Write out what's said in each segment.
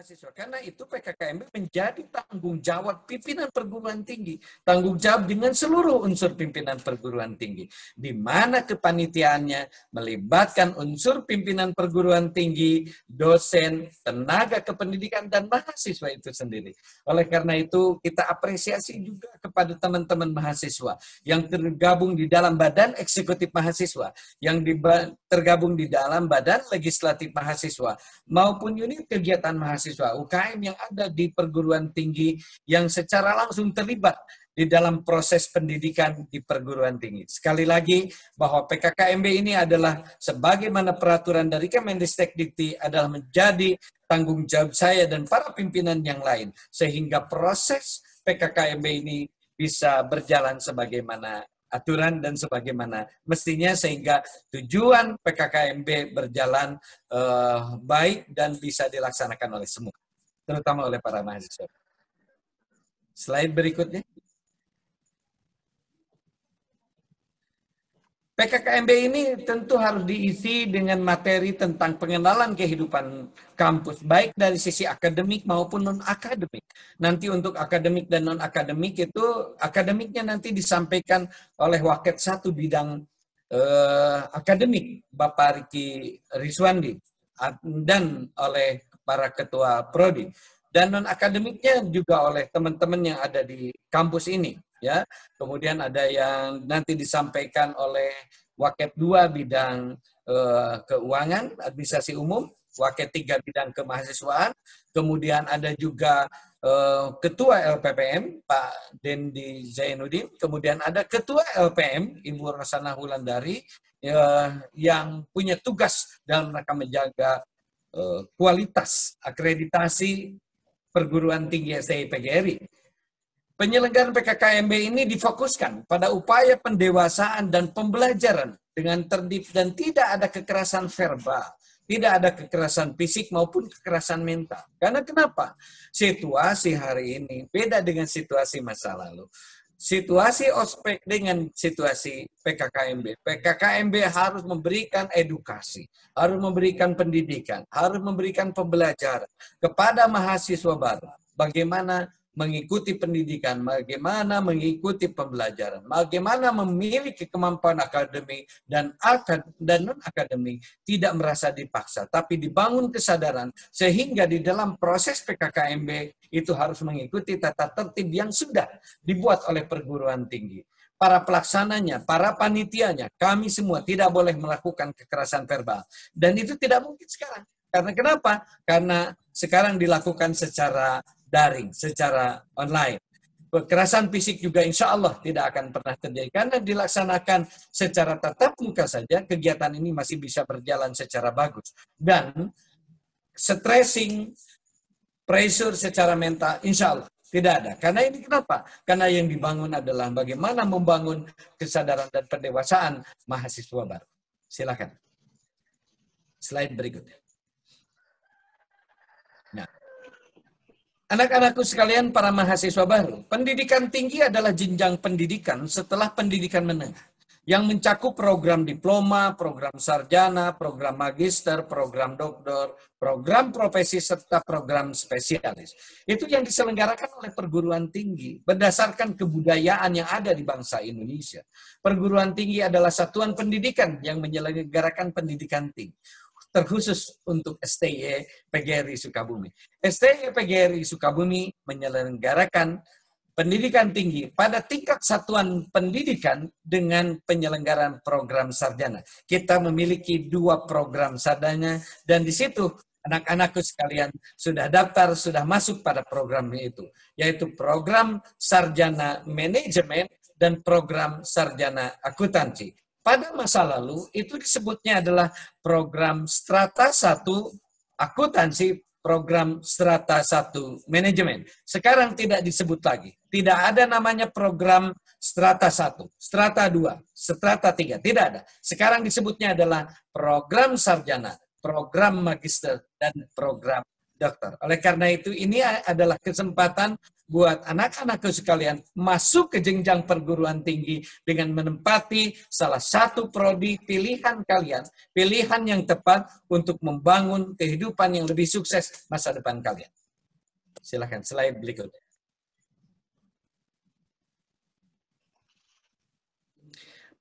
mahasiswa. Karena itu PKKMB menjadi tanggung jawab pimpinan perguruan tinggi. Tanggung jawab dengan seluruh unsur pimpinan perguruan tinggi. Di mana kepanitiaannya melibatkan unsur pimpinan perguruan tinggi, dosen, tenaga kependidikan, dan mahasiswa itu sendiri. Oleh karena itu, kita apresiasi juga kepada teman-teman mahasiswa yang tergabung di dalam Badan Eksekutif Mahasiswa, yang tergabung di dalam Badan Legislatif Mahasiswa, maupun unit kegiatan mahasiswa UKM yang ada di perguruan tinggi yang secara langsung terlibat di dalam proses pendidikan di perguruan tinggi. Sekali lagi bahwa PKKMB ini adalah sebagaimana peraturan dari Kemendikbud adalah menjadi tanggung jawab saya dan para pimpinan yang lain, sehingga proses PKKMB ini bisa berjalan sebagaimana aturan dan sebagaimana mestinya, sehingga tujuan PKKMB berjalan baik dan bisa dilaksanakan oleh semua, terutama oleh para mahasiswa. Slide berikutnya. PKKMB ini tentu harus diisi dengan materi tentang pengenalan kehidupan kampus, baik dari sisi akademik maupun non-akademik. Nanti untuk akademik dan non-akademik itu, akademiknya nanti disampaikan oleh Waket 1 bidang akademik, Bapak Riki Rizwandi, dan oleh para ketua prodi. Dan non-akademiknya juga oleh teman-teman yang ada di kampus ini. Ya, kemudian ada yang nanti disampaikan oleh Waket 2 bidang keuangan, administrasi umum, Waket 3 bidang kemahasiswaan, kemudian ada juga Ketua LPPM, Pak Dendi Zainuddin, kemudian ada Ketua LPM, Ibu Rosanah Wulandari, yang punya tugas dalam rangka menjaga kualitas akreditasi perguruan tinggi STI PGRI. Penyelenggaraan PKKMB ini difokuskan pada upaya pendewasaan dan pembelajaran dengan tertib dan tidak ada kekerasan verbal, tidak ada kekerasan fisik maupun kekerasan mental. Karena kenapa? Situasi hari ini beda dengan situasi masa lalu. Situasi ospek dengan situasi PKKMB. PKKMB harus memberikan edukasi, harus memberikan pendidikan, harus memberikan pembelajaran kepada mahasiswa baru. Bagaimana mengikuti pendidikan, bagaimana mengikuti pembelajaran, bagaimana memiliki kemampuan akademik dan non-akademik, tidak merasa dipaksa, tapi dibangun kesadaran sehingga di dalam proses PKKMB itu harus mengikuti tata tertib yang sudah dibuat oleh perguruan tinggi. Para pelaksananya, para panitianya, kami semua tidak boleh melakukan kekerasan verbal. Dan itu tidak mungkin sekarang. Karena kenapa? Karena sekarang dilakukan secara daring, secara online. Kekerasan fisik juga insya Allah tidak akan pernah terjadi. Karena dilaksanakan secara tatap muka saja, kegiatan ini masih bisa berjalan secara bagus. Dan stressing, pressure secara mental, insya Allah tidak ada. Karena ini kenapa? Karena yang dibangun adalah bagaimana membangun kesadaran dan pendewasaan mahasiswa baru. Silakan. Slide berikutnya. Nah, anak-anakku sekalian, para mahasiswa baru, pendidikan tinggi adalah jenjang pendidikan setelah pendidikan menengah yang mencakup program diploma, program sarjana, program magister, program doktor, program profesi, serta program spesialis. Itu yang diselenggarakan oleh perguruan tinggi berdasarkan kebudayaan yang ada di bangsa Indonesia. Perguruan tinggi adalah satuan pendidikan yang menyelenggarakan pendidikan tinggi, terkhusus untuk STI PGRI Sukabumi. STI PGRI Sukabumi menyelenggarakan pendidikan tinggi pada tingkat satuan pendidikan dengan penyelenggaraan program sarjana. Kita memiliki 2 program sarjana dan di situ anak-anakku sekalian sudah daftar, sudah masuk pada program itu, yaitu program sarjana manajemen dan program sarjana akuntansi. Pada masa lalu itu disebutnya adalah program strata 1 akuntansi, program strata 1 manajemen. Sekarang tidak disebut lagi. Tidak ada namanya program strata 1, strata 2, strata 3. Tidak ada. Sekarang disebutnya adalah program sarjana, program magister, dan program dokter. Oleh karena itu, ini adalah kesempatan buat anak-anakku sekalian masuk ke jenjang perguruan tinggi dengan menempati salah satu prodi pilihan kalian, pilihan yang tepat untuk membangun kehidupan yang lebih sukses masa depan kalian. Silakan slide berikutnya.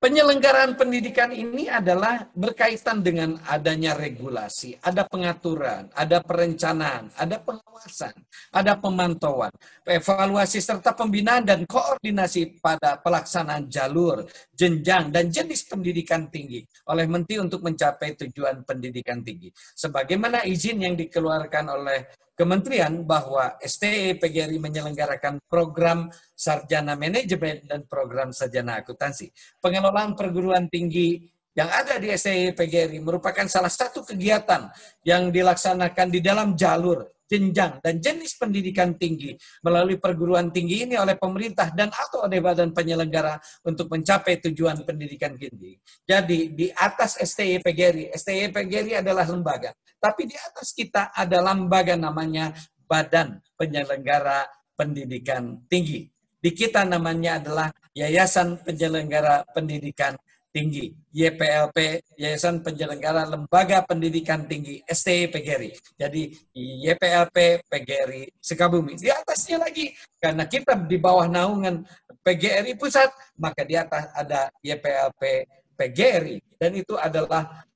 Penyelenggaraan pendidikan ini adalah berkaitan dengan adanya regulasi, ada pengaturan, ada perencanaan, ada pengawasan, ada pemantauan, evaluasi serta pembinaan dan koordinasi pada pelaksanaan jalur, jenjang, dan jenis pendidikan tinggi oleh Menteri untuk mencapai tujuan pendidikan tinggi. Sebagaimana izin yang dikeluarkan oleh Kementerian bahwa STE PGRI menyelenggarakan program sarjana manajemen dan program sarjana akuntansi. Pengelolaan perguruan tinggi yang ada di STE PGRI merupakan salah satu kegiatan yang dilaksanakan di dalam jalur, jenjang, dan jenis pendidikan tinggi melalui perguruan tinggi ini oleh pemerintah dan atau oleh badan penyelenggara untuk mencapai tujuan pendidikan tinggi. Jadi di atas STE PGRI adalah lembaga. Tapi di atas kita ada lembaga namanya Badan Penyelenggara Pendidikan Tinggi. Di kita namanya adalah Yayasan Penyelenggara Pendidikan Tinggi, YPLP, Yayasan Penyelenggara Lembaga Pendidikan Tinggi, STE PGRI. Jadi YPLP PGRI Sukabumi. Di atasnya lagi, karena kita di bawah naungan PGRI Pusat, maka di atas ada YPLP PGRI. Dan itu adalah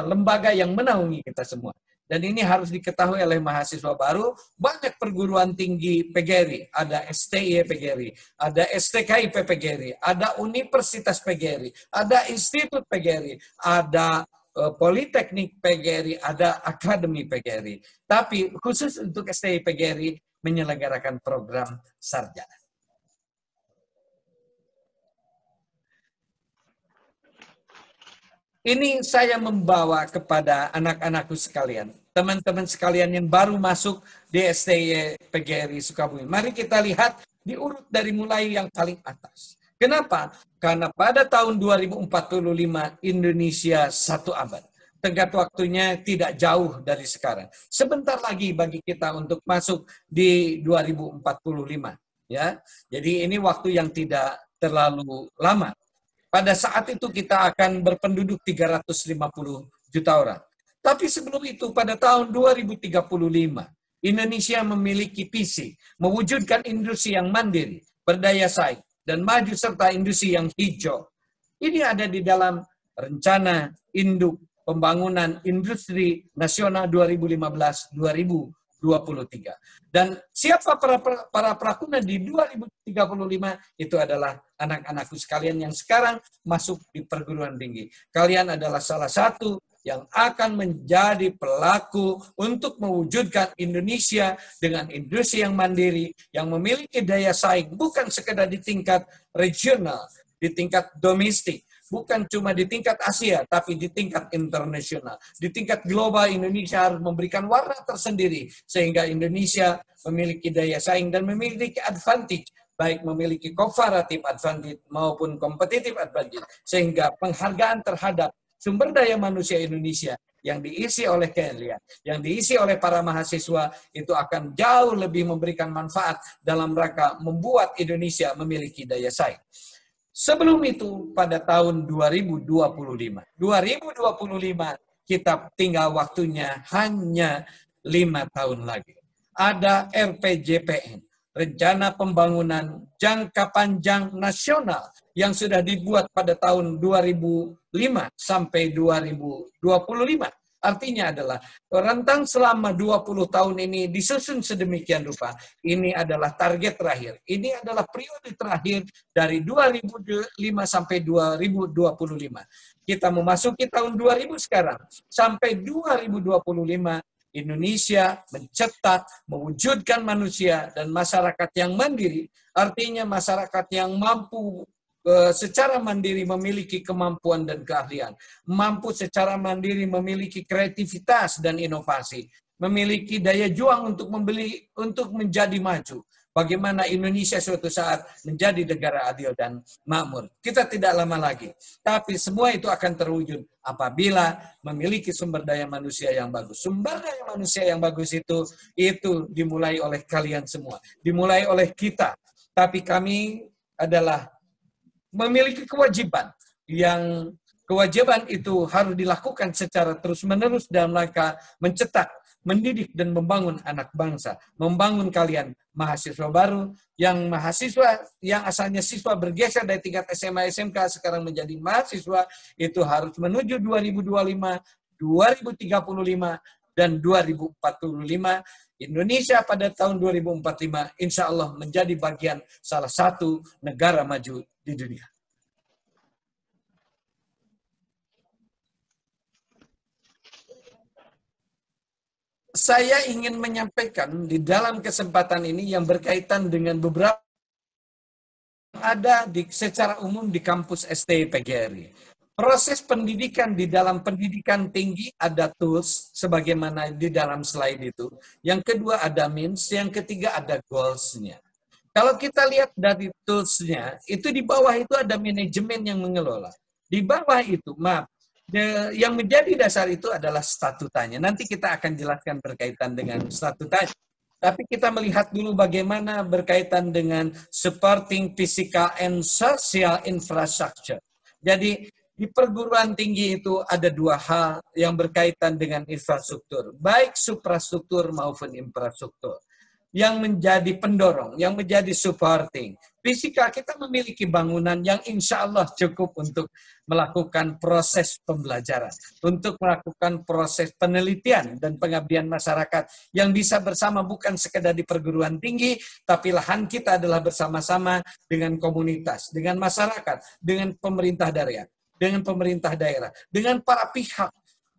lembaga yang menaungi kita semua. Dan ini harus diketahui oleh mahasiswa baru, banyak perguruan tinggi PGRI, ada STI PGRI, ada STKIP PGRI, ada Universitas PGRI, ada Institut PGRI, ada Politeknik PGRI, ada Akademi PGRI. Tapi khusus untuk STI PGRI menyelenggarakan program sarjana. Ini saya membawa kepada anak-anakku sekalian, teman-teman sekalian yang baru masuk di STI PGRI Sukabumi. Mari kita lihat diurut dari mulai yang paling atas. Kenapa? Karena pada tahun 2045 Indonesia 1 abad. Tenggat waktunya tidak jauh dari sekarang. Sebentar lagi bagi kita untuk masuk di 2045. Ya, jadi ini waktu yang tidak terlalu lama. Pada saat itu kita akan berpenduduk 350 juta orang. Tapi sebelum itu pada tahun 2035, Indonesia memiliki visi mewujudkan industri yang mandiri, berdaya saing, dan maju serta industri yang hijau. Ini ada di dalam rencana induk pembangunan industri nasional 2015-2023. Dan siapa para pelakuna di 2035 itu adalah anak-anakku sekalian yang sekarang masuk di perguruan tinggi. Kalian adalah salah satu yang akan menjadi pelaku untuk mewujudkan Indonesia dengan industri yang mandiri, yang memiliki daya saing bukan sekedar di tingkat regional, di tingkat domestik, bukan cuma di tingkat Asia, tapi di tingkat internasional. Di tingkat global, Indonesia harus memberikan warna tersendiri, sehingga Indonesia memiliki daya saing dan memiliki advantage, baik memiliki comparative advantage maupun competitive advantage, sehingga penghargaan terhadap sumber daya manusia Indonesia yang diisi oleh kalian, yang diisi oleh para mahasiswa, itu akan jauh lebih memberikan manfaat dalam rangka membuat Indonesia memiliki daya saing. Sebelum itu, pada tahun 2025 kita tinggal waktunya hanya 5 tahun lagi. Ada RPJPN, Rencana Pembangunan Jangka Panjang Nasional, yang sudah dibuat pada tahun 2005 sampai 2025. Artinya adalah rentang selama 20 tahun ini disusun sedemikian rupa. Ini adalah target terakhir. Ini adalah periode terakhir dari 2005 sampai 2025. Kita memasuki tahun 2000 sekarang. Sampai 2025 Indonesia mencetak, mewujudkan manusia dan masyarakat yang mandiri. Artinya masyarakat yang mampu secara mandiri memiliki kemampuan dan keahlian, mampu secara mandiri memiliki kreativitas dan inovasi, memiliki daya juang untuk menjadi maju, bagaimana Indonesia suatu saat menjadi negara adil dan makmur. Kita tidak lama lagi. Tapi semua itu akan terwujud apabila memiliki sumber daya manusia yang bagus. Sumber daya manusia yang bagus itu dimulai oleh kalian semua. Dimulai oleh kita. Tapi kami adalah memiliki kewajiban itu harus dilakukan secara terus-menerus dalam rangka mencetak, mendidik, dan membangun anak bangsa. Membangun kalian mahasiswa baru, yang mahasiswa yang asalnya siswa bergeser dari tingkat SMA, SMK, sekarang menjadi mahasiswa, itu harus menuju 2025, 2035, dan 2045. Indonesia pada tahun 2045, insya Allah menjadi bagian salah satu negara maju di dunia. Saya ingin menyampaikan di dalam kesempatan ini yang berkaitan dengan beberapa ada secara umum di kampus STI PGRI. Proses pendidikan di dalam pendidikan tinggi ada tools, sebagaimana di dalam slide itu. Yang kedua ada means, yang ketiga ada goals-nya. Kalau kita lihat dari tools-nya, itu di bawah itu ada manajemen yang mengelola. Di bawah itu, yang menjadi dasar itu adalah statutanya. Nanti kita akan jelaskan berkaitan dengan statutanya. Tapi kita melihat dulu bagaimana berkaitan dengan supporting physical and social infrastructure. Jadi di perguruan tinggi itu ada dua hal yang berkaitan dengan infrastruktur. Baik suprastruktur maupun infrastruktur. Yang menjadi pendorong, yang menjadi supporting. Fisika kita memiliki bangunan yang insya Allah cukup untuk melakukan proses pembelajaran, untuk melakukan proses penelitian dan pengabdian masyarakat yang bisa bersama bukan sekedar di perguruan tinggi, tapi lahan kita adalah bersama-sama dengan komunitas, dengan masyarakat, dengan pemerintah daerah, dengan para pihak,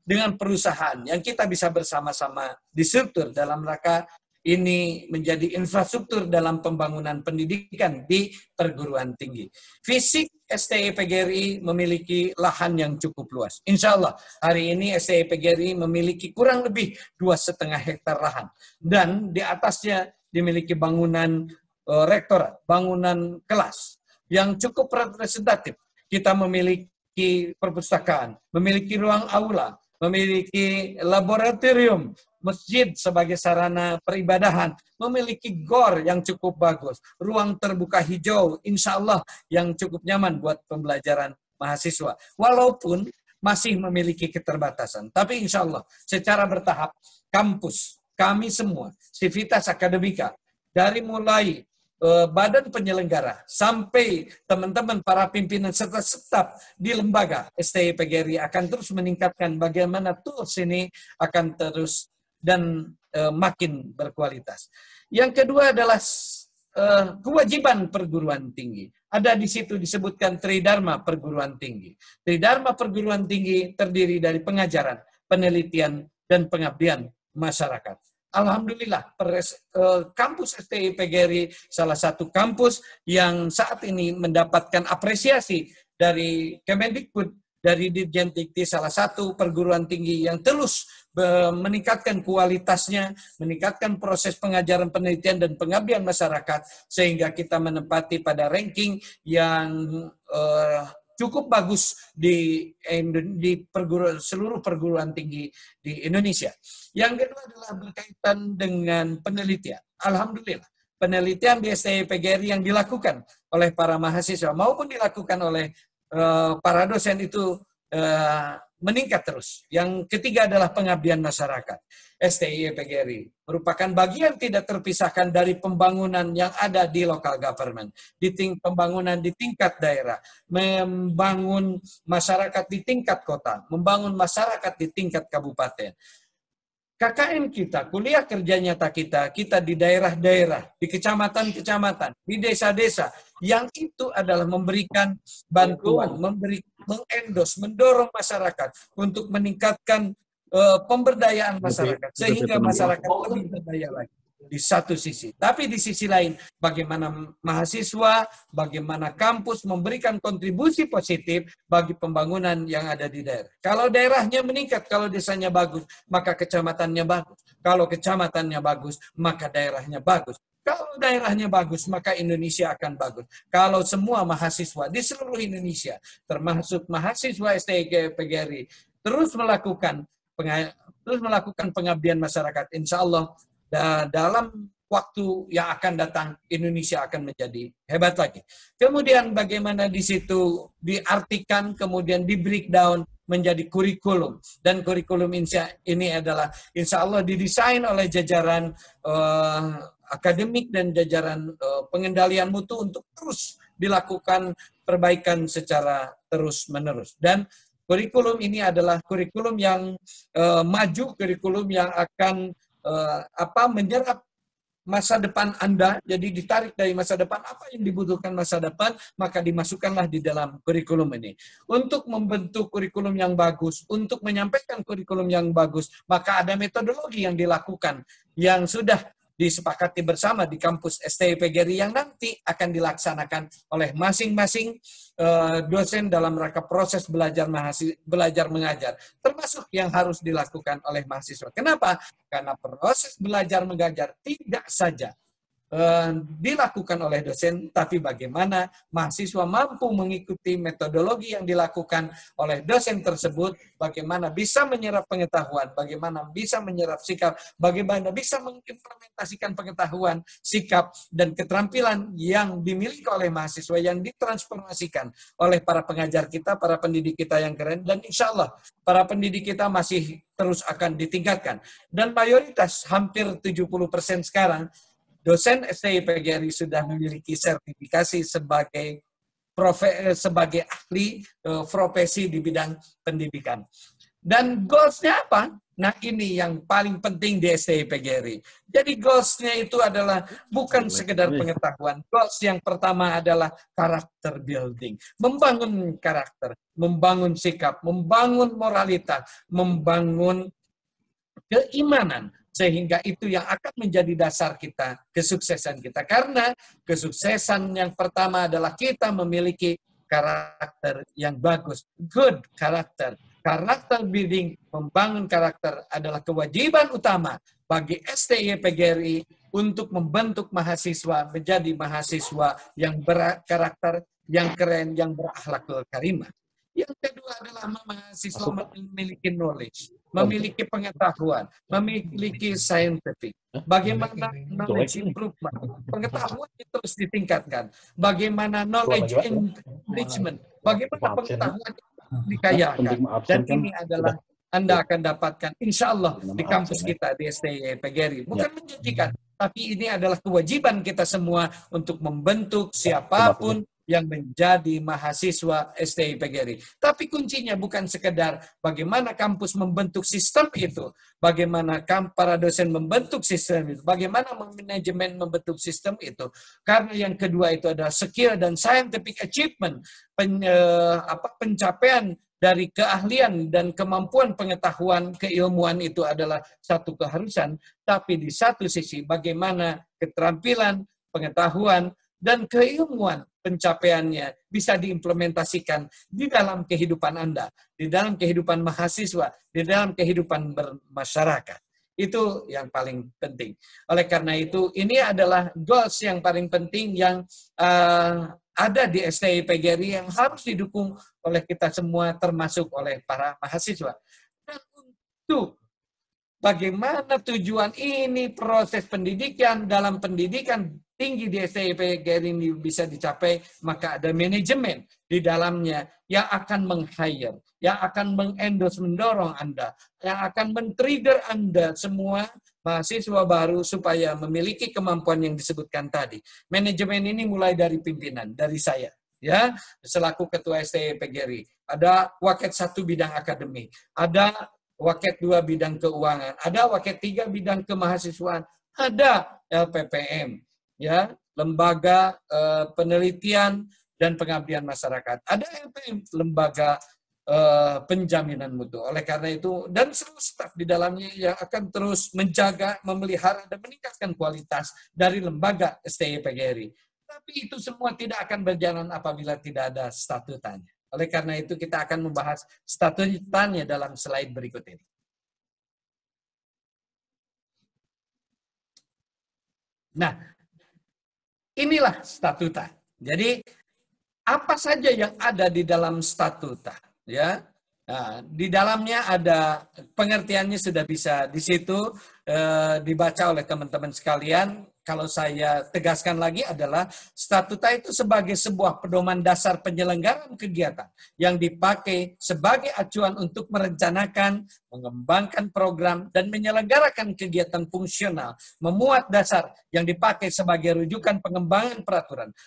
dengan perusahaan yang kita bisa bersama-sama distruktur dalam rangka ini menjadi infrastruktur dalam pembangunan pendidikan di perguruan tinggi. Fisik STI PGRI memiliki lahan yang cukup luas. Insya Allah hari ini STI PGRI memiliki kurang lebih 2,5 hektar lahan. Dan di atasnya dimiliki bangunan rektorat, bangunan kelas yang cukup representatif. Kita memiliki perpustakaan, memiliki ruang aula, memiliki laboratorium, masjid sebagai sarana peribadahan, memiliki gor yang cukup bagus, ruang terbuka hijau, insya Allah yang cukup nyaman buat pembelajaran mahasiswa. Walaupun masih memiliki keterbatasan, tapi insya Allah secara bertahap kampus, kami semua, Civitas Akademika, dari mulai badan penyelenggara sampai teman-teman para pimpinan serta staf di lembaga STI PGRI akan terus meningkatkan bagaimana tools ini akan terus dan makin berkualitas. Yang kedua adalah kewajiban perguruan tinggi. Ada di situ disebutkan Tridharma perguruan tinggi. Tridharma perguruan tinggi terdiri dari pengajaran, penelitian, dan pengabdian masyarakat. Alhamdulillah, kampus STI PGRI salah satu kampus yang saat ini mendapatkan apresiasi dari Kemendikbud, dari Dirjen Dikti, salah satu perguruan tinggi yang terus meningkatkan kualitasnya, meningkatkan proses pengajaran, penelitian, dan pengabdian masyarakat, sehingga kita menempati pada ranking yang cukup bagus di seluruh perguruan tinggi di Indonesia. Yang kedua adalah berkaitan dengan penelitian. Alhamdulillah, penelitian di STI PGRI yang dilakukan oleh para mahasiswa maupun dilakukan oleh para dosen itu meningkat terus. Yang ketiga adalah pengabdian masyarakat. STI PGRI merupakan bagian tidak terpisahkan dari pembangunan yang ada di local government, pembangunan di tingkat daerah, membangun masyarakat di tingkat kota, membangun masyarakat di tingkat kabupaten. KKN kita, kuliah kerja nyata kita di daerah-daerah, di kecamatan-kecamatan, di desa-desa, yang itu adalah memberikan bantuan, mengendos, mendorong masyarakat untuk meningkatkan pemberdayaan masyarakat, sehingga masyarakat lebih berdaya lagi. di satu sisi. Tapi di sisi lain, bagaimana mahasiswa, bagaimana kampus memberikan kontribusi positif bagi pembangunan yang ada di daerah. Kalau daerahnya meningkat, kalau desanya bagus, maka kecamatannya bagus. Kalau kecamatannya bagus, maka daerahnya bagus. Kalau daerahnya bagus, maka Indonesia akan bagus. Kalau semua mahasiswa di seluruh Indonesia, termasuk mahasiswa STIK PGRI, terus melakukan pengabdian masyarakat, insya Allah dalam waktu yang akan datang Indonesia akan menjadi hebat lagi. Kemudian bagaimana di situ diartikan, kemudian di breakdown menjadi kurikulum, dan kurikulum ini adalah insya Allah didesain oleh jajaran akademik dan jajaran pengendalian mutu untuk terus dilakukan perbaikan secara terus-menerus. Dan kurikulum ini adalah kurikulum yang maju, kurikulum yang akan menyerap masa depan Anda. Jadi ditarik dari masa depan, apa yang dibutuhkan masa depan, maka dimasukkanlah di dalam kurikulum ini. Untuk membentuk kurikulum yang bagus, untuk menyampaikan kurikulum yang bagus, maka ada metodologi yang dilakukan, yang sudah disepakati bersama di kampus STI PGRI yang nanti akan dilaksanakan oleh masing-masing dosen dalam rangka proses belajar mengajar, termasuk yang harus dilakukan oleh mahasiswa. Kenapa? Karena proses belajar mengajar tidak saja dilakukan oleh dosen, tapi bagaimana mahasiswa mampu mengikuti metodologi yang dilakukan oleh dosen tersebut, bagaimana bisa menyerap pengetahuan, bagaimana bisa menyerap sikap, bagaimana bisa mengimplementasikan pengetahuan, sikap, dan keterampilan yang dimiliki oleh mahasiswa, yang ditransformasikan oleh para pengajar kita, para pendidik kita yang keren, dan insya Allah para pendidik kita masih terus akan ditingkatkan. Dan mayoritas, hampir 70% sekarang, dosen STI PGRI sudah memiliki sertifikasi sebagai ahli profesi di bidang pendidikan. Dan goals-nya apa? Nah, ini yang paling penting di STI PGRI. Jadi goals-nya itu adalah bukan sekedar pengetahuan. Goals yang pertama adalah karakter building. Membangun karakter, membangun sikap, membangun moralitas, membangun keimanan. Sehingga itu yang akan menjadi dasar kita, kesuksesan kita. Karena kesuksesan yang pertama adalah kita memiliki karakter yang bagus. Good karakter. Karakter building, membangun karakter adalah kewajiban utama bagi STI PGRI untuk membentuk mahasiswa menjadi mahasiswa yang berkarakter, yang keren, yang berakhlakul karimah. Yang kedua adalah mahasiswa memiliki knowledge, memiliki pengetahuan, memiliki scientific. Bagaimana knowledge improvement, pengetahuan itu terus ditingkatkan. Bagaimana knowledge enrichment, bagaimana pengetahuan itu dikayakan. Dan ini adalah Anda akan dapatkan insya Allah di kampus kita di STI PGRI. Bukan menjanjikan, tapi ini adalah kewajiban kita semua untuk membentuk siapapun yang menjadi mahasiswa STI PGRI. Tapi kuncinya bukan sekedar bagaimana kampus membentuk sistem itu, bagaimana para dosen membentuk sistem itu, bagaimana manajemen membentuk sistem itu. Karena yang kedua itu adalah skill dan scientific achievement, pencapaian dari keahlian dan kemampuan pengetahuan, keilmuan itu adalah satu keharusan. Tapi di satu sisi bagaimana keterampilan, pengetahuan, dan keilmuan pencapaiannya bisa diimplementasikan di dalam kehidupan Anda, di dalam kehidupan mahasiswa, di dalam kehidupan bermasyarakat. Itu yang paling penting. Oleh karena itu, ini adalah goals yang paling penting yang ada di STI PGRI yang harus didukung oleh kita semua, termasuk oleh para mahasiswa. Dan untuk bagaimana tujuan ini, proses pendidikan dalam pendidikan tinggi di STI PGRI ini bisa dicapai, maka ada manajemen di dalamnya yang akan meng-hire, yang akan meng-endorse, mendorong Anda, yang akan men-trigger Anda semua mahasiswa baru supaya memiliki kemampuan yang disebutkan tadi. Manajemen ini mulai dari pimpinan, dari saya, ya, selaku ketua STI PGRI. Ada waket 1 bidang akademik, ada waket 2 bidang keuangan, ada waket 3 bidang kemahasiswaan, ada LPPM, ya, lembaga penelitian dan pengabdian masyarakat. Ada LPM, lembaga penjaminan mutu. Oleh karena itu, dan seluruh staf di dalamnya yang akan terus menjaga, memelihara, dan meningkatkan kualitas dari lembaga STI PGRI. Tapi itu semua tidak akan berjalan apabila tidak ada statutanya. Oleh karena itu, kita akan membahas statutanya dalam slide berikut ini. Nah, inilah statuta. Jadi, apa saja yang ada di dalam statuta? Ya, nah, di dalamnya ada pengertiannya sudah bisa di situ dibaca oleh teman-teman sekalian. Kalau saya tegaskan lagi adalah statuta itu sebagai sebuah pedoman dasar penyelenggaraan kegiatan yang dipakai sebagai acuan untuk merencanakan, mengembangkan program, dan menyelenggarakan kegiatan fungsional, memuat dasar yang dipakai sebagai rujukan pengembangan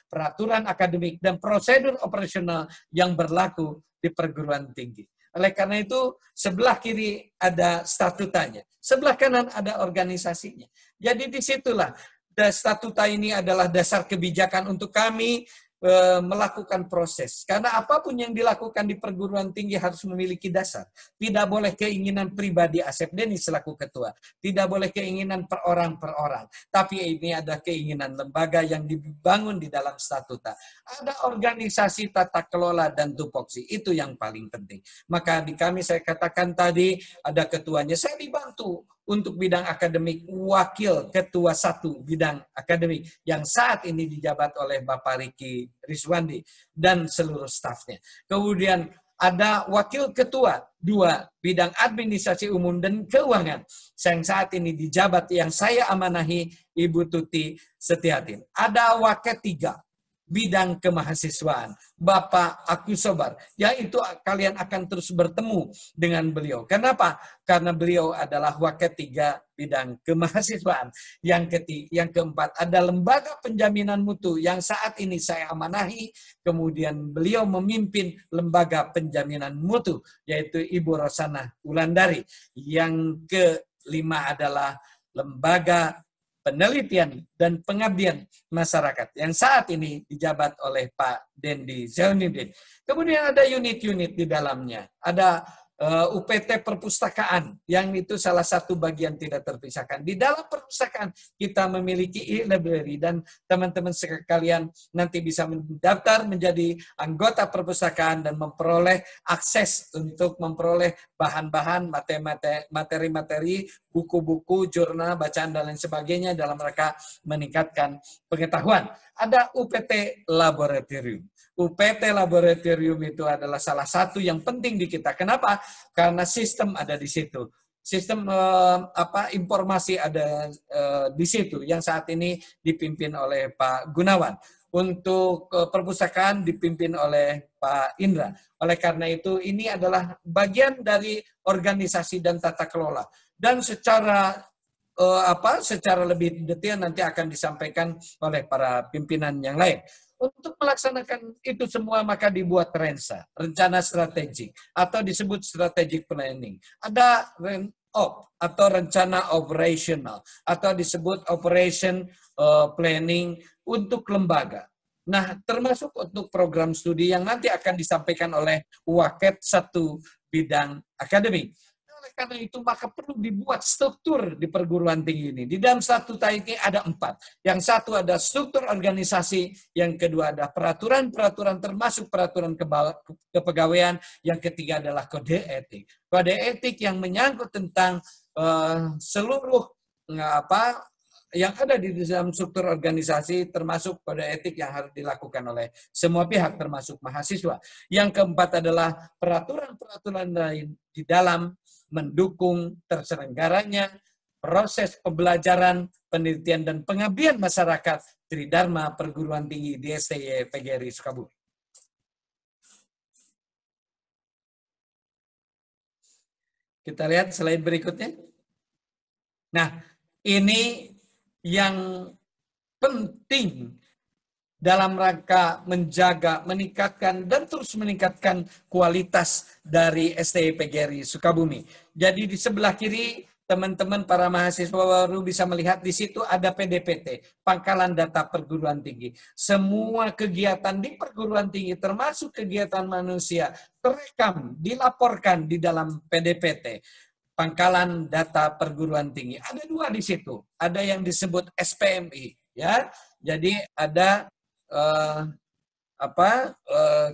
peraturan akademik, dan prosedur operasional yang berlaku di perguruan tinggi. Oleh karena itu, sebelah kiri ada statutanya, sebelah kanan ada organisasinya. Jadi disitulah statuta ini adalah dasar kebijakan untuk kami melakukan proses. Karena apapun yang dilakukan di perguruan tinggi harus memiliki dasar. Tidak boleh keinginan pribadi Asep Deni selaku ketua. Tidak boleh keinginan per orang per orang. Tapi ini ada keinginan lembaga yang dibangun di dalam statuta. Ada organisasi tata kelola dan tupoksi. Itu yang paling penting. Maka di kami saya katakan tadi ada ketuanya. Saya dibantu untuk bidang akademik, wakil ketua 1 bidang akademik yang saat ini dijabat oleh Bapak Riki Rizwandi dan seluruh stafnya. Kemudian ada wakil ketua 2 bidang administrasi umum dan keuangan yang saat ini dijabat yang saya amanahi Ibu Tuti Setiatin. Ada wakil 3 bidang kemahasiswaan, Bapak Agus Sobar, yaitu kalian akan terus bertemu dengan beliau. Kenapa? Karena beliau adalah wakil 3 bidang kemahasiswaan. Yang keempat ada lembaga penjaminan mutu yang saat ini saya amanahi, kemudian beliau memimpin lembaga penjaminan mutu, yaitu Ibu Rosana Wulandari. Yang kelima adalah lembaga penelitian dan pengabdian masyarakat yang saat ini dijabat oleh Pak Dendi Zainuddin. Kemudian ada unit-unit di dalamnya. Ada UPT perpustakaan yang itu salah satu bagian tidak terpisahkan. Di dalam perpustakaan kita memiliki e-library dan teman-teman sekalian nanti bisa mendaftar menjadi anggota perpustakaan dan memperoleh akses untuk memperoleh bahan-bahan, materi-materi, buku-buku, jurnal, bacaan, dan lain sebagainya dalam rangka meningkatkan pengetahuan. Ada UPT Laboratorium. UPT Laboratorium itu adalah salah satu yang penting di kita. Kenapa? Karena sistem ada di situ. Sistem informasi ada di situ yang saat ini dipimpin oleh Pak Gunawan. Untuk perpustakaan dipimpin oleh Pak Indra. Oleh karena itu ini adalah bagian dari organisasi dan tata kelola. Dan secara lebih detail nanti akan disampaikan oleh para pimpinan yang lain. Untuk melaksanakan itu semua maka dibuat RENSA, rencana strategik atau disebut strategic planning. Ada RENOP atau rencana operational atau disebut operation planning untuk lembaga. Nah, termasuk untuk program studi yang nanti akan disampaikan oleh Waket 1 bidang akademik. Oleh karena itu maka perlu dibuat struktur di perguruan tinggi ini. Di dalam statuta ini ada 4. Yang satu ada struktur organisasi, yang kedua ada peraturan-peraturan termasuk peraturan kepegawaian, yang ketiga adalah kode etik. Kode etik yang menyangkut tentang seluruh yang ada di dalam struktur organisasi termasuk kode etik yang harus dilakukan oleh semua pihak termasuk mahasiswa. Yang keempat adalah peraturan-peraturan lain di dalam mendukung terselenggaranya proses pembelajaran, penelitian, dan pengabdian masyarakat Tridharma Perguruan Tinggi di STI PGRI Sukabumi. Kita lihat slide berikutnya. Nah, ini yang penting dalam rangka menjaga, meningkatkan, dan terus meningkatkan kualitas dari STI PGRI Sukabumi. Jadi di sebelah kiri teman-teman para mahasiswa baru bisa melihat di situ ada PDPT, Pangkalan Data Perguruan Tinggi. Semua kegiatan di perguruan tinggi termasuk kegiatan manusia terekam, dilaporkan di dalam PDPT. Pangkalan Data Perguruan Tinggi. Ada dua di situ. Ada yang disebut SPMI, ya. Jadi ada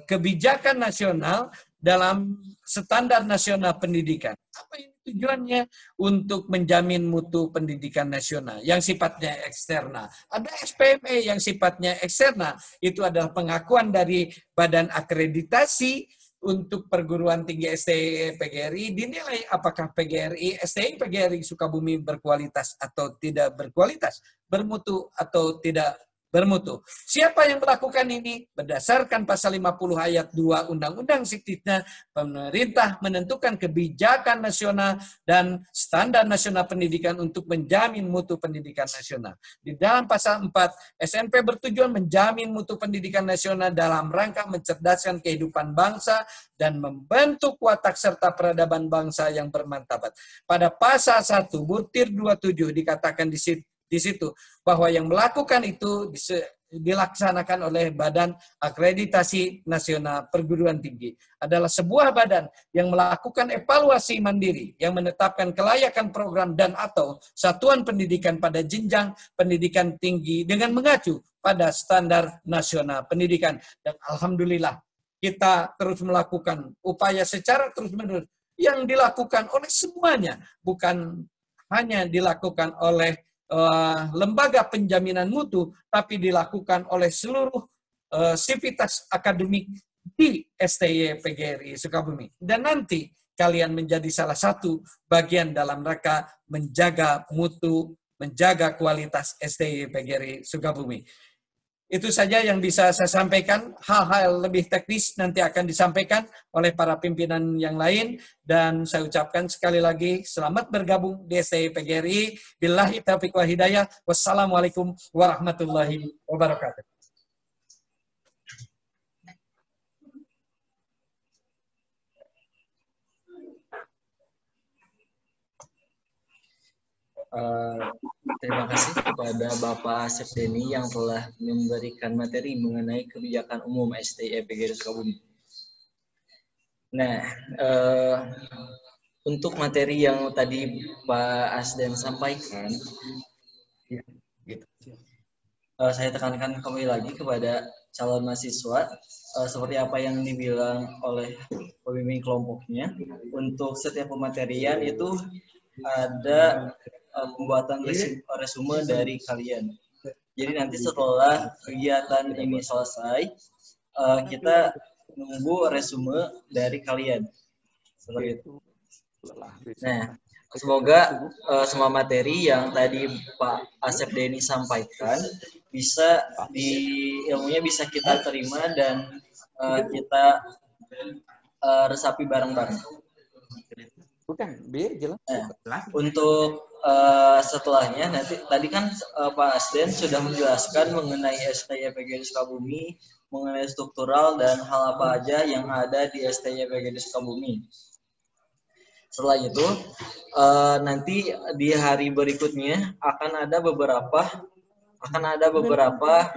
kebijakan nasional dalam standar nasional pendidikan. Apa ini tujuannya? Untuk menjamin mutu pendidikan nasional yang sifatnya eksternal. Ada SPME yang sifatnya eksternal. Itu adalah pengakuan dari Badan Akreditasi untuk perguruan tinggi STI PGRI, dinilai apakah PGRI, STI PGRI Sukabumi berkualitas atau tidak berkualitas, bermutu atau tidak bermutu. Siapa yang melakukan ini? Berdasarkan pasal 50 ayat 2 Undang-Undang Siktisna, pemerintah menentukan kebijakan nasional dan standar nasional pendidikan untuk menjamin mutu pendidikan nasional. Di dalam pasal 4, SNP bertujuan menjamin mutu pendidikan nasional dalam rangka mencerdaskan kehidupan bangsa dan membentuk watak serta peradaban bangsa yang bermartabat. Pada pasal 1, butir 27 dikatakan di situ bahwa yang melakukan itu dilaksanakan oleh Badan Akreditasi Nasional Perguruan Tinggi. Adalah sebuah badan yang melakukan evaluasi mandiri, yang menetapkan kelayakan program dan atau satuan pendidikan pada jenjang pendidikan tinggi dengan mengacu pada standar nasional pendidikan. Dan alhamdulillah kita terus melakukan upaya secara terus-menerus yang dilakukan oleh semuanya, bukan hanya dilakukan oleh lembaga penjaminan mutu, tapi dilakukan oleh seluruh sivitas akademik di STY PGRI Sukabumi. Dan nanti kalian menjadi salah satu bagian dalam rangka menjaga mutu, menjaga kualitas STY PGRI Sukabumi. Itu saja yang bisa saya sampaikan. Hal-hal lebih teknis nanti akan disampaikan oleh para pimpinan yang lain. Dan saya ucapkan sekali lagi selamat bergabung di STI PGRI. Billahi taufiq wa hidayah. Wassalamualaikum warahmatullahi wabarakatuh. Terima kasih kepada Bapak Asep Deni yang telah memberikan materi mengenai kebijakan umum STI PGRI Sukabumi. Nah, untuk materi yang tadi Pak Asden sampaikan, saya tekankan kembali lagi kepada calon mahasiswa seperti apa yang dibilang oleh pembimbing kelompoknya. Untuk setiap pematerian itu ada pembuatan resume dari kalian. Jadi nanti setelah kegiatan ini selesai, kita menunggu resume dari kalian. Seperti itu. Nah, semoga semua materi yang tadi Pak Asep Deni sampaikan bisa ilmunya bisa kita terima dan kita resapi bareng-bareng. Bukan, biar jelas. Nah, untuk setelahnya nanti tadi kan Pak Asden sudah menjelaskan mengenai STY PGRI Sukabumi, mengenai struktural dan hal apa aja yang ada di STY PGRI Sukabumi. Setelah itu nanti di hari berikutnya akan ada beberapa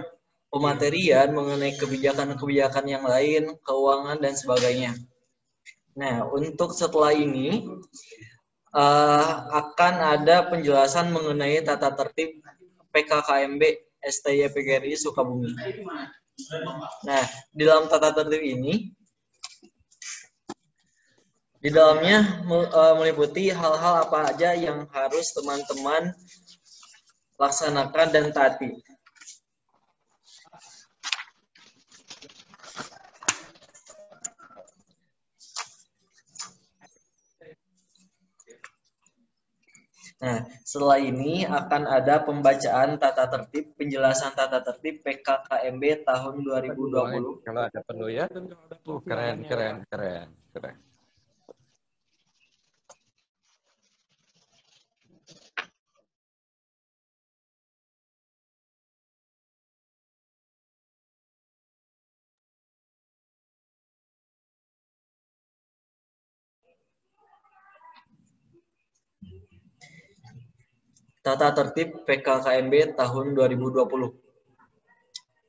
pematerian mengenai kebijakan-kebijakan yang lain, keuangan dan sebagainya. Nah, untuk setelah ini akan ada penjelasan mengenai tata tertib PKKMB STY PGRI Sukabumi. Nah, di dalam tata tertib ini, di dalamnya meliputi hal-hal apa aja yang harus teman-teman laksanakan dan taati. Nah, setelah ini akan ada pembacaan tata tertib, penjelasan tata tertib PKKMB tahun 2020. Kalau ada penuh ya, keren. Tata Tertib PKKMB tahun 2020.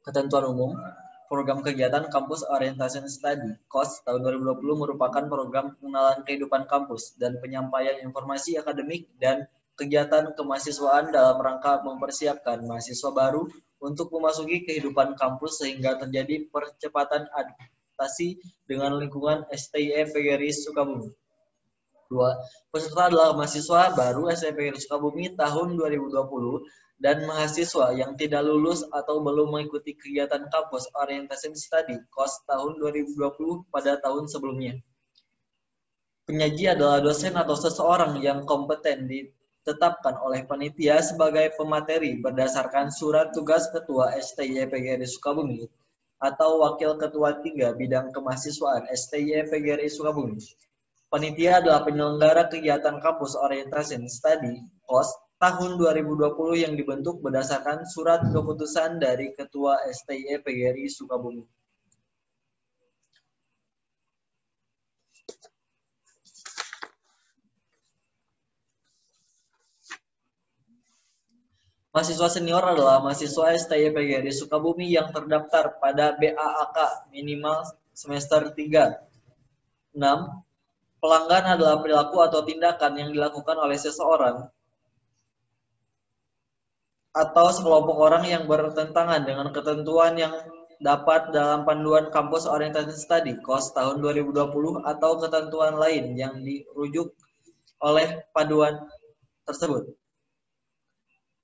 Ketentuan umum, program kegiatan Kampus Orientation Study (KOS) tahun 2020 merupakan program pengenalan kehidupan kampus dan penyampaian informasi akademik dan kegiatan kemahasiswaan dalam rangka mempersiapkan mahasiswa baru untuk memasuki kehidupan kampus sehingga terjadi percepatan adaptasi dengan lingkungan STI PGRI Sukabumi. 2. Peserta adalah mahasiswa baru STI PGRI Sukabumi tahun 2020 dan mahasiswa yang tidak lulus atau belum mengikuti kegiatan kampus Orientation Study (KOS) tahun 2020 pada tahun sebelumnya. Penyaji adalah dosen atau seseorang yang kompeten ditetapkan oleh panitia sebagai pemateri berdasarkan surat tugas Ketua STI PGRI Sukabumi atau Wakil Ketua 3 Bidang Kemahasiswaan STI PGRI Sukabumi. Panitia adalah penyelenggara kegiatan Kampus Orientation Study (KOS) tahun 2020 yang dibentuk berdasarkan surat keputusan dari Ketua STI PGRI Sukabumi. Mahasiswa senior adalah mahasiswa STI PGRI Sukabumi yang terdaftar pada BAAK minimal semester 3. 6. Pelanggan adalah perilaku atau tindakan yang dilakukan oleh seseorang atau sekelompok orang yang bertentangan dengan ketentuan yang dapat dalam panduan Kampus Orientation Study (KOS) tahun 2020 atau ketentuan lain yang dirujuk oleh panduan tersebut.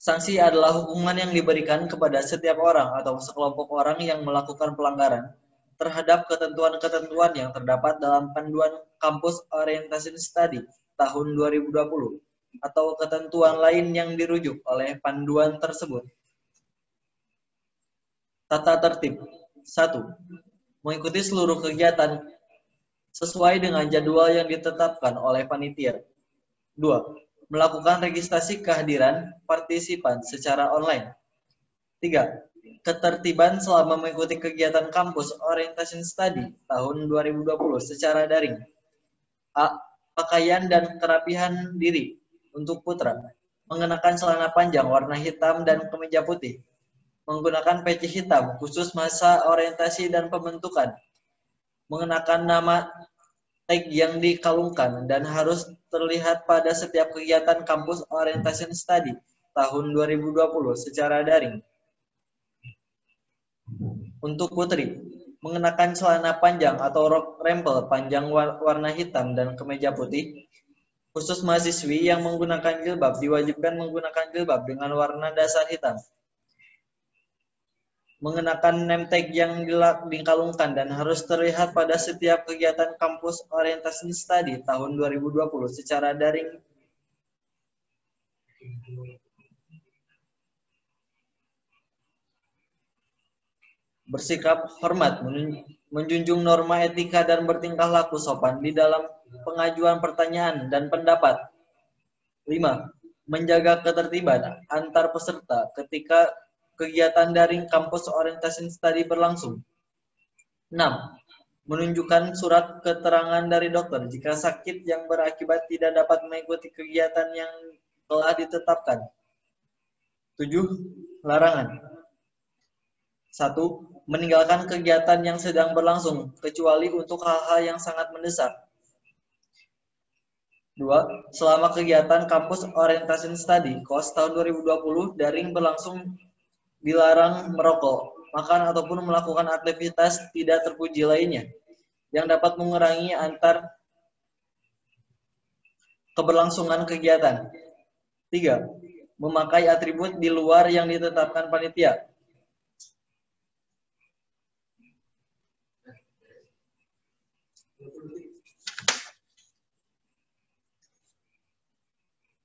Sanksi adalah hukuman yang diberikan kepada setiap orang atau sekelompok orang yang melakukan pelanggaran terhadap ketentuan-ketentuan yang terdapat dalam panduan Kampus Orientation Study tahun 2020 atau ketentuan lain yang dirujuk oleh panduan tersebut. Tata tertib. 1. Mengikuti seluruh kegiatan sesuai dengan jadwal yang ditetapkan oleh panitia. 2. Melakukan registrasi kehadiran partisipan secara online. 3. Ketertiban selama mengikuti kegiatan Kampus Orientation Study tahun 2020 secara daring. A. Pakaian dan kerapihan diri untuk putra. Mengenakan celana panjang warna hitam dan kemeja putih. Menggunakan peci hitam khusus masa orientasi dan pembentukan. Mengenakan nama tag yang dikalungkan dan harus terlihat pada setiap kegiatan Kampus Orientation Study tahun 2020 secara daring. Untuk putri, mengenakan celana panjang atau rok rempel panjang warna hitam dan kemeja putih. Khusus mahasiswi yang menggunakan jilbab diwajibkan menggunakan jilbab dengan warna dasar hitam. Mengenakan name tag yang dikalungkan dan harus terlihat pada setiap kegiatan Kampus Orientation Study tahun 2020 secara daring. Bersikap hormat, menjunjung norma etika dan bertingkah laku sopan di dalam pengajuan pertanyaan dan pendapat. 5. Menjaga ketertiban antar peserta ketika kegiatan daring Kampus Orientation Study berlangsung. 6. Menunjukkan surat keterangan dari dokter jika sakit yang berakibat tidak dapat mengikuti kegiatan yang telah ditetapkan. 7. Larangan. 1. Meninggalkan kegiatan yang sedang berlangsung, kecuali untuk hal-hal yang sangat mendesak. 2. Selama kegiatan Kampus Orientation Study (KOS) tahun 2020 daring berlangsung, dilarang merokok, makan ataupun melakukan aktivitas tidak terpuji lainnya yang dapat mengurangi antar keberlangsungan kegiatan. 3. Memakai atribut di luar yang ditetapkan panitia.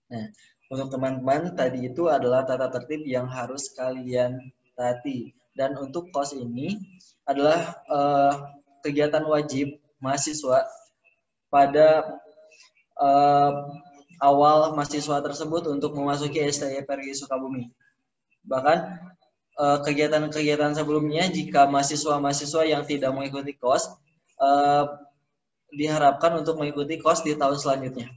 Nah, untuk teman-teman tadi itu adalah tata tertib yang harus kalian taati. Dan untuk KOS ini adalah kegiatan wajib mahasiswa pada awal mahasiswa tersebut untuk memasuki STI PGRI Sukabumi. Bahkan kegiatan-kegiatan sebelumnya jika mahasiswa-mahasiswa yang tidak mengikuti KOS diharapkan untuk mengikuti KOS di tahun selanjutnya.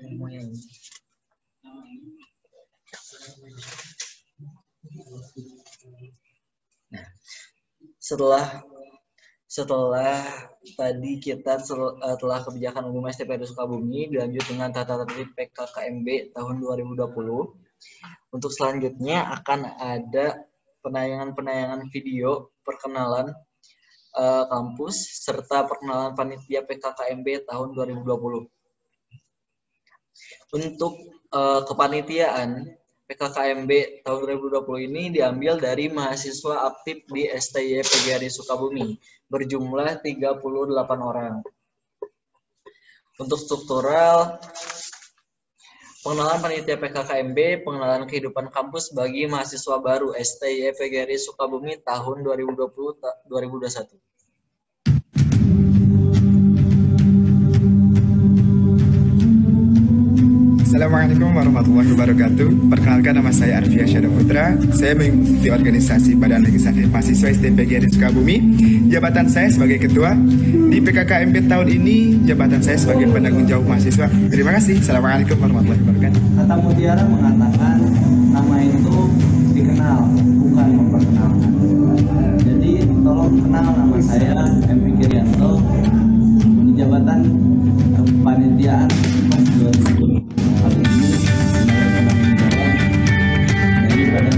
Nah, setelah tadi kita telah kebijakan umum STPD Sukabumi dilanjut dengan tata tertib PKKMB tahun 2020. Untuk selanjutnya akan ada penayangan video perkenalan kampus serta perkenalan panitia PKKMB tahun 2020. Untuk kepanitiaan PKKMB tahun 2020 ini diambil dari mahasiswa aktif di STY PGRI Sukabumi berjumlah 38 orang. Untuk struktural, pengenalan panitia PKKMB, pengenalan kehidupan kampus bagi mahasiswa baru STY PGRI Sukabumi tahun 2020-2021. Assalamualaikum warahmatullahi wabarakatuh. Perkenalkan, nama saya Arfia Syada Putra. Saya mengikuti organisasi Badan Legislatif Mahasiswa STPGRI Sukabumi. Jabatan saya sebagai ketua. Di PKKMB tahun ini, jabatan saya sebagai penanggung jawab mahasiswa. Terima kasih. Assalamualaikum warahmatullahi wabarakatuh. Kata mutiara mengatakan nama itu dikenal, bukan memperkenalkan. Jadi tolong kenal nama saya MP Kirianto di jabatan kepanitiaan POS 2020. Hal ini sebagai penanggung jawab dari Badan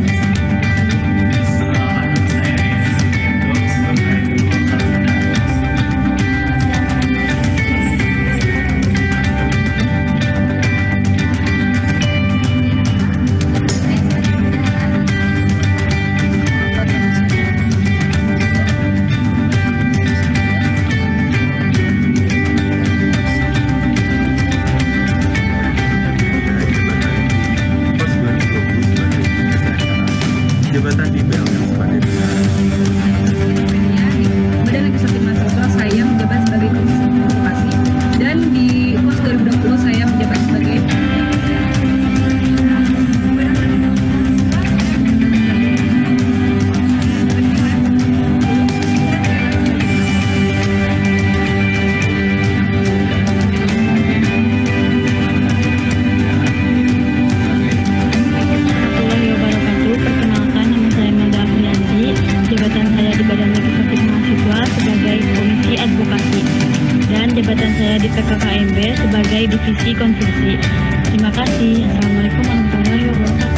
jabatan saya di PKKMB sebagai divisi konstruksi. Terima kasih. Assalamualaikum warahmatullahi wabarakatuh.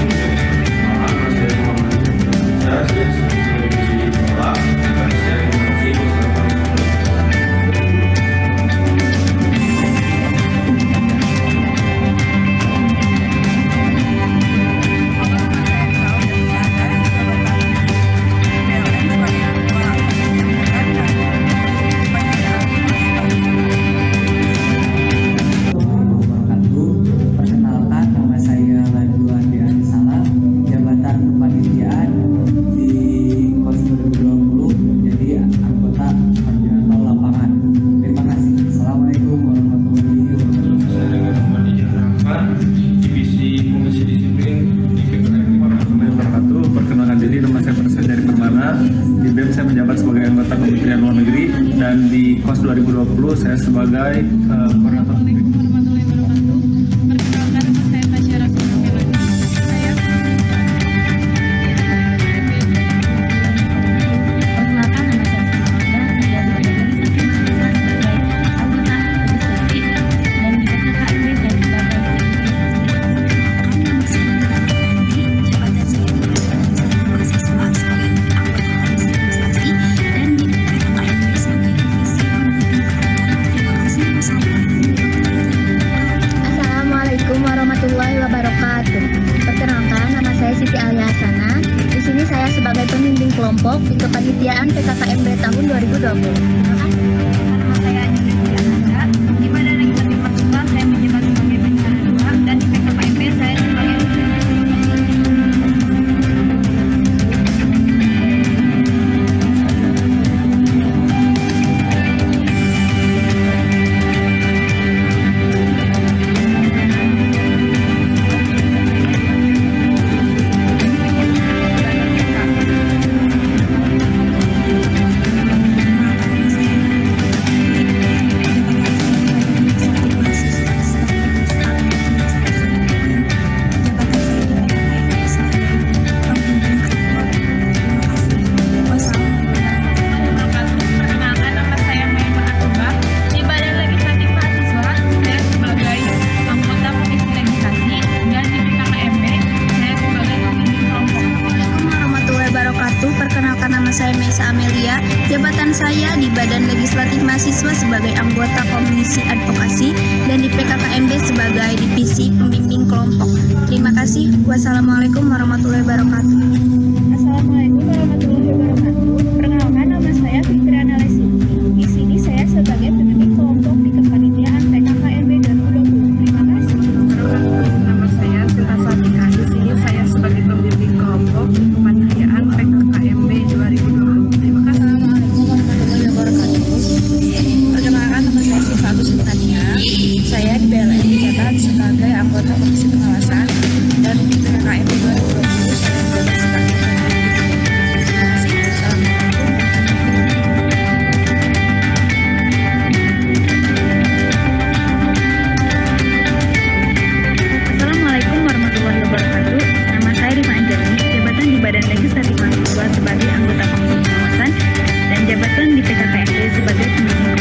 Saya menjabat sebagai anggota Kementerian Luar Negeri dan di KOS 2020 saya sebagai koordinator. Pemimpin kelompok di kepanitiaan PKKMB tahun 2020. Terima kasih. Nama saya Anjali Diananda. Di Badan Legislatif Mahasiswa saya menjabat sebagai pencara 2 dan di PKKMB saya sebagai Nurhaliza Amelia. Jabatan saya di Badan Legislatif Mahasiswa sebagai anggota Komisi Advokasi dan di PKKMB sebagai Divisi Pembimbing Kelompok. Terima kasih. Wassalamualaikum warahmatullahi wabarakatuh. Assalamualaikum warahmatullahi wabarakatuh. Perkenalkan, nama saya Fitriana Lesiti. Di sini saya sebagai pembimbing kelompok di kepanitiaan PKKMB 2020. Terima kasih. Nama saya Sita Satika. Di sini saya sebagai pembimbing kelompok di kepanitiaan PKKMB 2020. Terima kasih. Assalamualaikum warahmatullahi wabarakatuh. Perkenalkan, nama saya Siva Agus Tania. Saya di BLN dicatat sebagai anggota Komisi Pengawasan dan di PKKMB 2020 saya menjabat sebagai Badan Legislatif Mahasiswa sebagai anggota Komisi Pengawasan dan jabatan di PKKMB sebagai pembimbing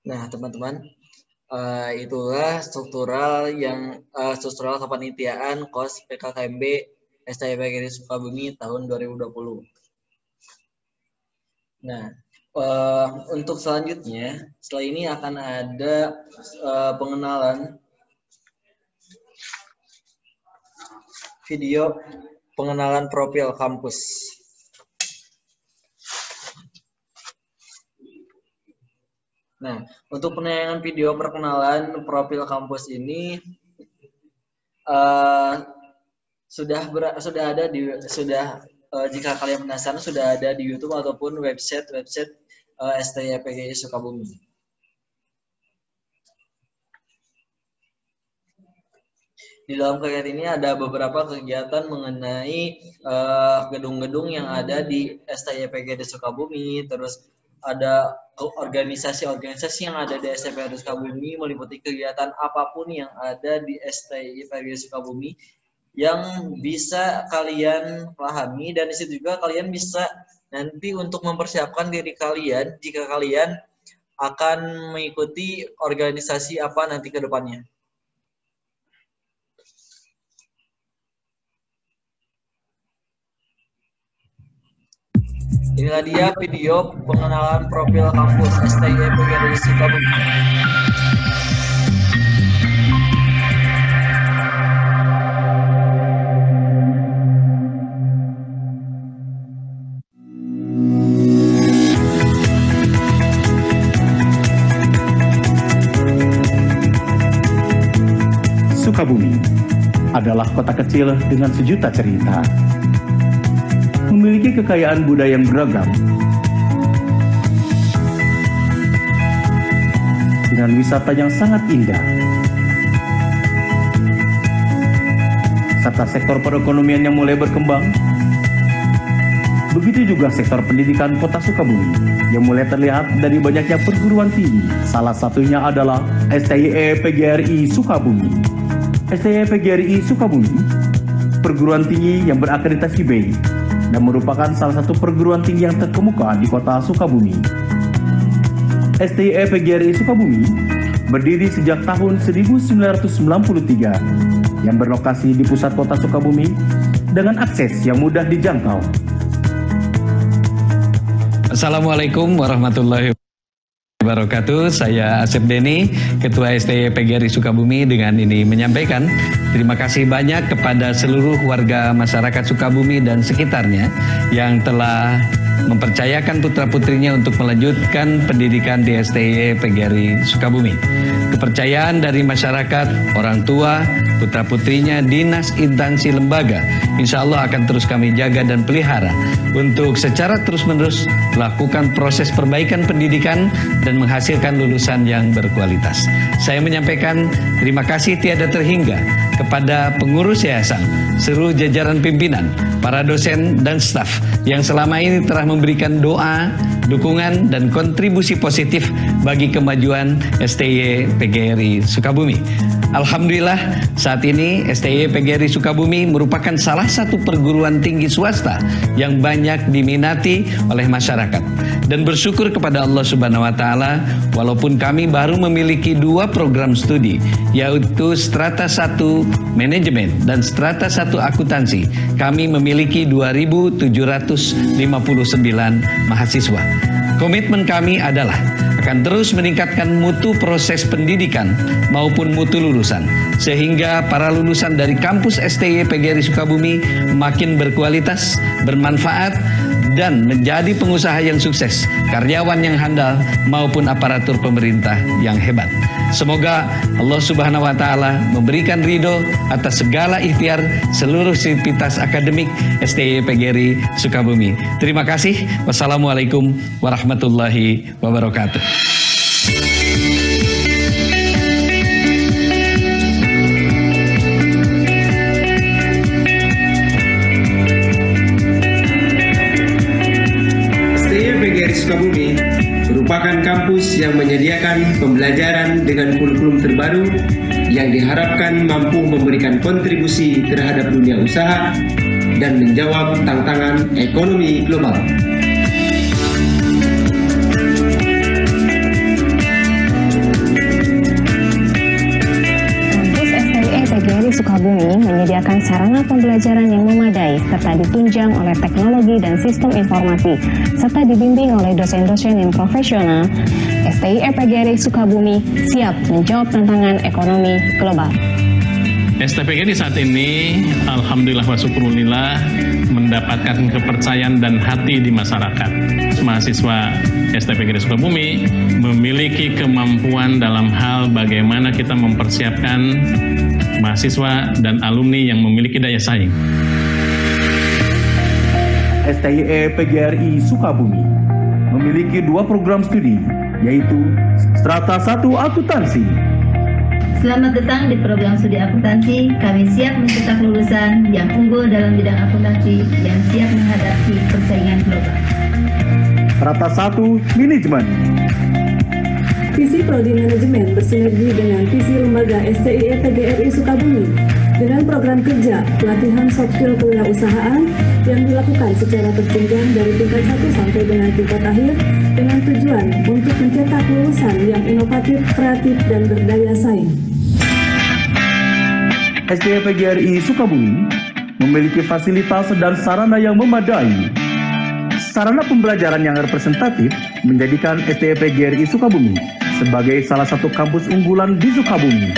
Nah, teman-teman, itulah struktural kepanitiaan KOS PKKMB STIPGRI Sukabumi tahun 2020. Nah, untuk selanjutnya, setelah ini akan ada pengenalan video pengenalan profil kampus. Nah, untuk penayangan video perkenalan profil kampus ini jika kalian penasaran sudah ada di YouTube ataupun website STIPGRI Sukabumi. Di dalam kegiatan ini ada beberapa kegiatan mengenai gedung-gedung yang ada di STIPGRI Sukabumi, terus ada organisasi-organisasi yang ada di STIPGRI Sukabumi, meliputi kegiatan apapun yang ada di STIPGRI Sukabumi yang bisa kalian pahami, dan di situ juga kalian bisa nanti untuk mempersiapkan diri kalian jika kalian akan mengikuti organisasi apa nanti ke depannya. Inilah dia video pengenalan profil kampus STIPGRI Sukabumi. Sukabumi adalah kota kecil dengan sejuta cerita. Memiliki kekayaan budaya yang beragam, dengan wisata yang sangat indah, serta sektor perekonomian yang mulai berkembang. Begitu juga sektor pendidikan kota Sukabumi yang mulai terlihat dari banyaknya perguruan tinggi. Salah satunya adalah STIPGRI Sukabumi. STIPGRI Sukabumi, perguruan tinggi yang berakreditasi B dan merupakan salah satu perguruan tinggi yang terkemuka di kota Sukabumi. STIPGRI Sukabumi berdiri sejak tahun 1993 yang berlokasi di pusat kota Sukabumi dengan akses yang mudah dijangkau. Assalamualaikum warahmatullahi wabarakatuh. Saya Asep Deni, Ketua STIPGRI Sukabumi, dengan ini menyampaikan terima kasih banyak kepada seluruh warga masyarakat Sukabumi dan sekitarnya yang telah mempercayakan putra-putrinya untuk melanjutkan pendidikan di STIPGRI Sukabumi. Kepercayaan dari masyarakat, orang tua, putra-putrinya, dinas, instansi, lembaga, insya Allah akan terus kami jaga dan pelihara untuk secara terus-menerus melakukan proses perbaikan pendidikan dan menghasilkan lulusan yang berkualitas. Saya menyampaikan terima kasih tiada terhingga kepada pengurus yayasan, seluruh jajaran pimpinan, para dosen dan staf yang selama ini telah memberikan doa, dukungan dan kontribusi positif bagi kemajuan STY PGRI Sukabumi. Alhamdulillah, saat ini STY PGRI Sukabumi merupakan salah satu perguruan tinggi swasta yang banyak diminati oleh masyarakat. Dan bersyukur kepada Allah Subhanahu wa Ta'ala, walaupun kami baru memiliki 2 program studi, yaitu Strata 1 Manajemen dan Strata 1 Akuntansi, kami memiliki 2.759 mahasiswa. Komitmen kami adalah akan terus meningkatkan mutu proses pendidikan maupun mutu lulusan, sehingga para lulusan dari kampus STY PGRI Sukabumi makin berkualitas, bermanfaat, dan menjadi pengusaha yang sukses, karyawan yang handal, maupun aparatur pemerintah yang hebat. Semoga Allah Subhanahu wa Ta'ala memberikan ridho atas segala ikhtiar seluruh sivitas akademik STY PGRI Sukabumi. Terima kasih. Wassalamualaikum warahmatullahi wabarakatuh. Sukabumi merupakan kampus yang menyediakan pembelajaran dengan kurikulum terbaru yang diharapkan mampu memberikan kontribusi terhadap dunia usaha dan menjawab tantangan ekonomi global. PGRI Sukabumi menyediakan sarana pembelajaran yang memadai serta ditunjang oleh teknologi dan sistem informasi serta dibimbing oleh dosen-dosen yang profesional. STY PGRI Sukabumi siap menjawab tantangan ekonomi global. STY PGRI saat ini alhamdulillah wa syukurillah mendapatkan kepercayaan dan hati di masyarakat. Mahasiswa STY PGRI Sukabumi memiliki kemampuan dalam hal bagaimana kita mempersiapkan mahasiswa dan alumni yang memiliki daya saing. STY PGRI Sukabumi memiliki 2 program studi, yaitu Strata 1 Akuntansi. Selamat datang di program studi akuntansi. Kami siap mencetak lulusan yang unggul dalam bidang akuntansi yang siap menghadapi persaingan global. Strata 1 Manajemen. Visi Prodi Manajemen bersinergi dengan visi lembaga STY PGRI Sukabumi dengan program kerja pelatihan soft skill kewirausahaan yang dilakukan secara berjenjang dari tingkat 1 sampai dengan tingkat akhir dengan tujuan untuk mencetak lulusan yang inovatif, kreatif, dan berdaya saing. STY PGRI Sukabumi memiliki fasilitas dan sarana yang memadai. Sarana pembelajaran yang representatif menjadikan STY PGRI Sukabumi sebagai salah satu kampus unggulan di Sukabumi.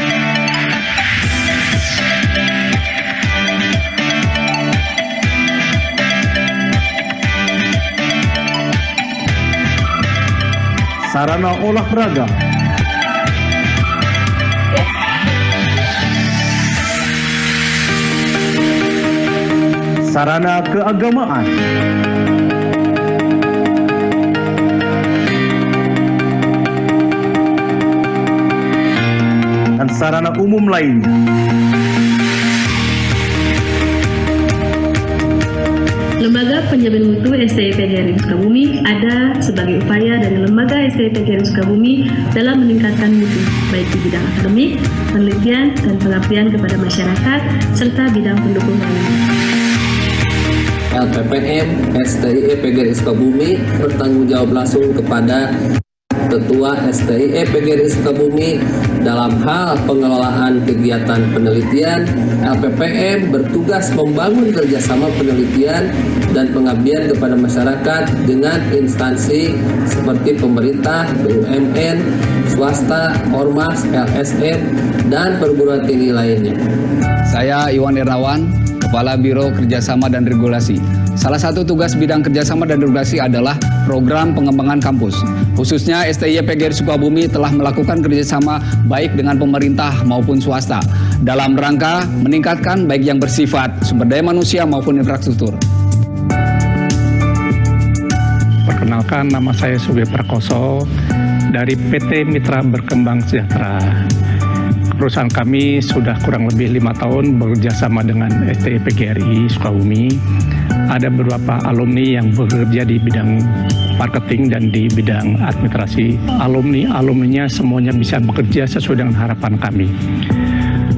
Sarana olahraga, sarana keagamaan, dan sarana umum lainnya. Lembaga Penjamin Mutu STY PGRI Sukabumi ada sebagai upaya dari Lembaga STY PGRI Sukabumi dalam meningkatkan mutu, baik di bidang akademik, penelitian, dan pengabdian kepada masyarakat, serta bidang pendukung lainnya. LPPM STY PGRI Sukabumi bertanggung jawab langsung kepada Ketua STY PGRI Sukabumi dalam hal pengelolaan kegiatan penelitian. LPPM bertugas membangun kerjasama penelitian dan pengabdian kepada masyarakat dengan instansi seperti pemerintah, BUMN, swasta, ormas, LSM, dan perguruan tinggi lainnya. Saya Iwan Irnawan, Kepala Biro Kerjasama dan Regulasi. Salah satu tugas bidang kerjasama dan regulasi adalah program pengembangan kampus. Khususnya STY PGRI Sukabumi telah melakukan kerjasama baik dengan pemerintah maupun swasta dalam rangka meningkatkan baik yang bersifat sumber daya manusia maupun infrastruktur. Perkenalkan, nama saya Sugeng Prakoso dari PT Mitra Berkembang Sejahtera. Perusahaan kami sudah kurang lebih 5 tahun bekerjasama dengan STY PGRI Sukabumi ada beberapa alumni yang bekerja di bidang marketing dan di bidang administrasi. Alumninya semuanya bisa bekerja sesuai dengan harapan kami.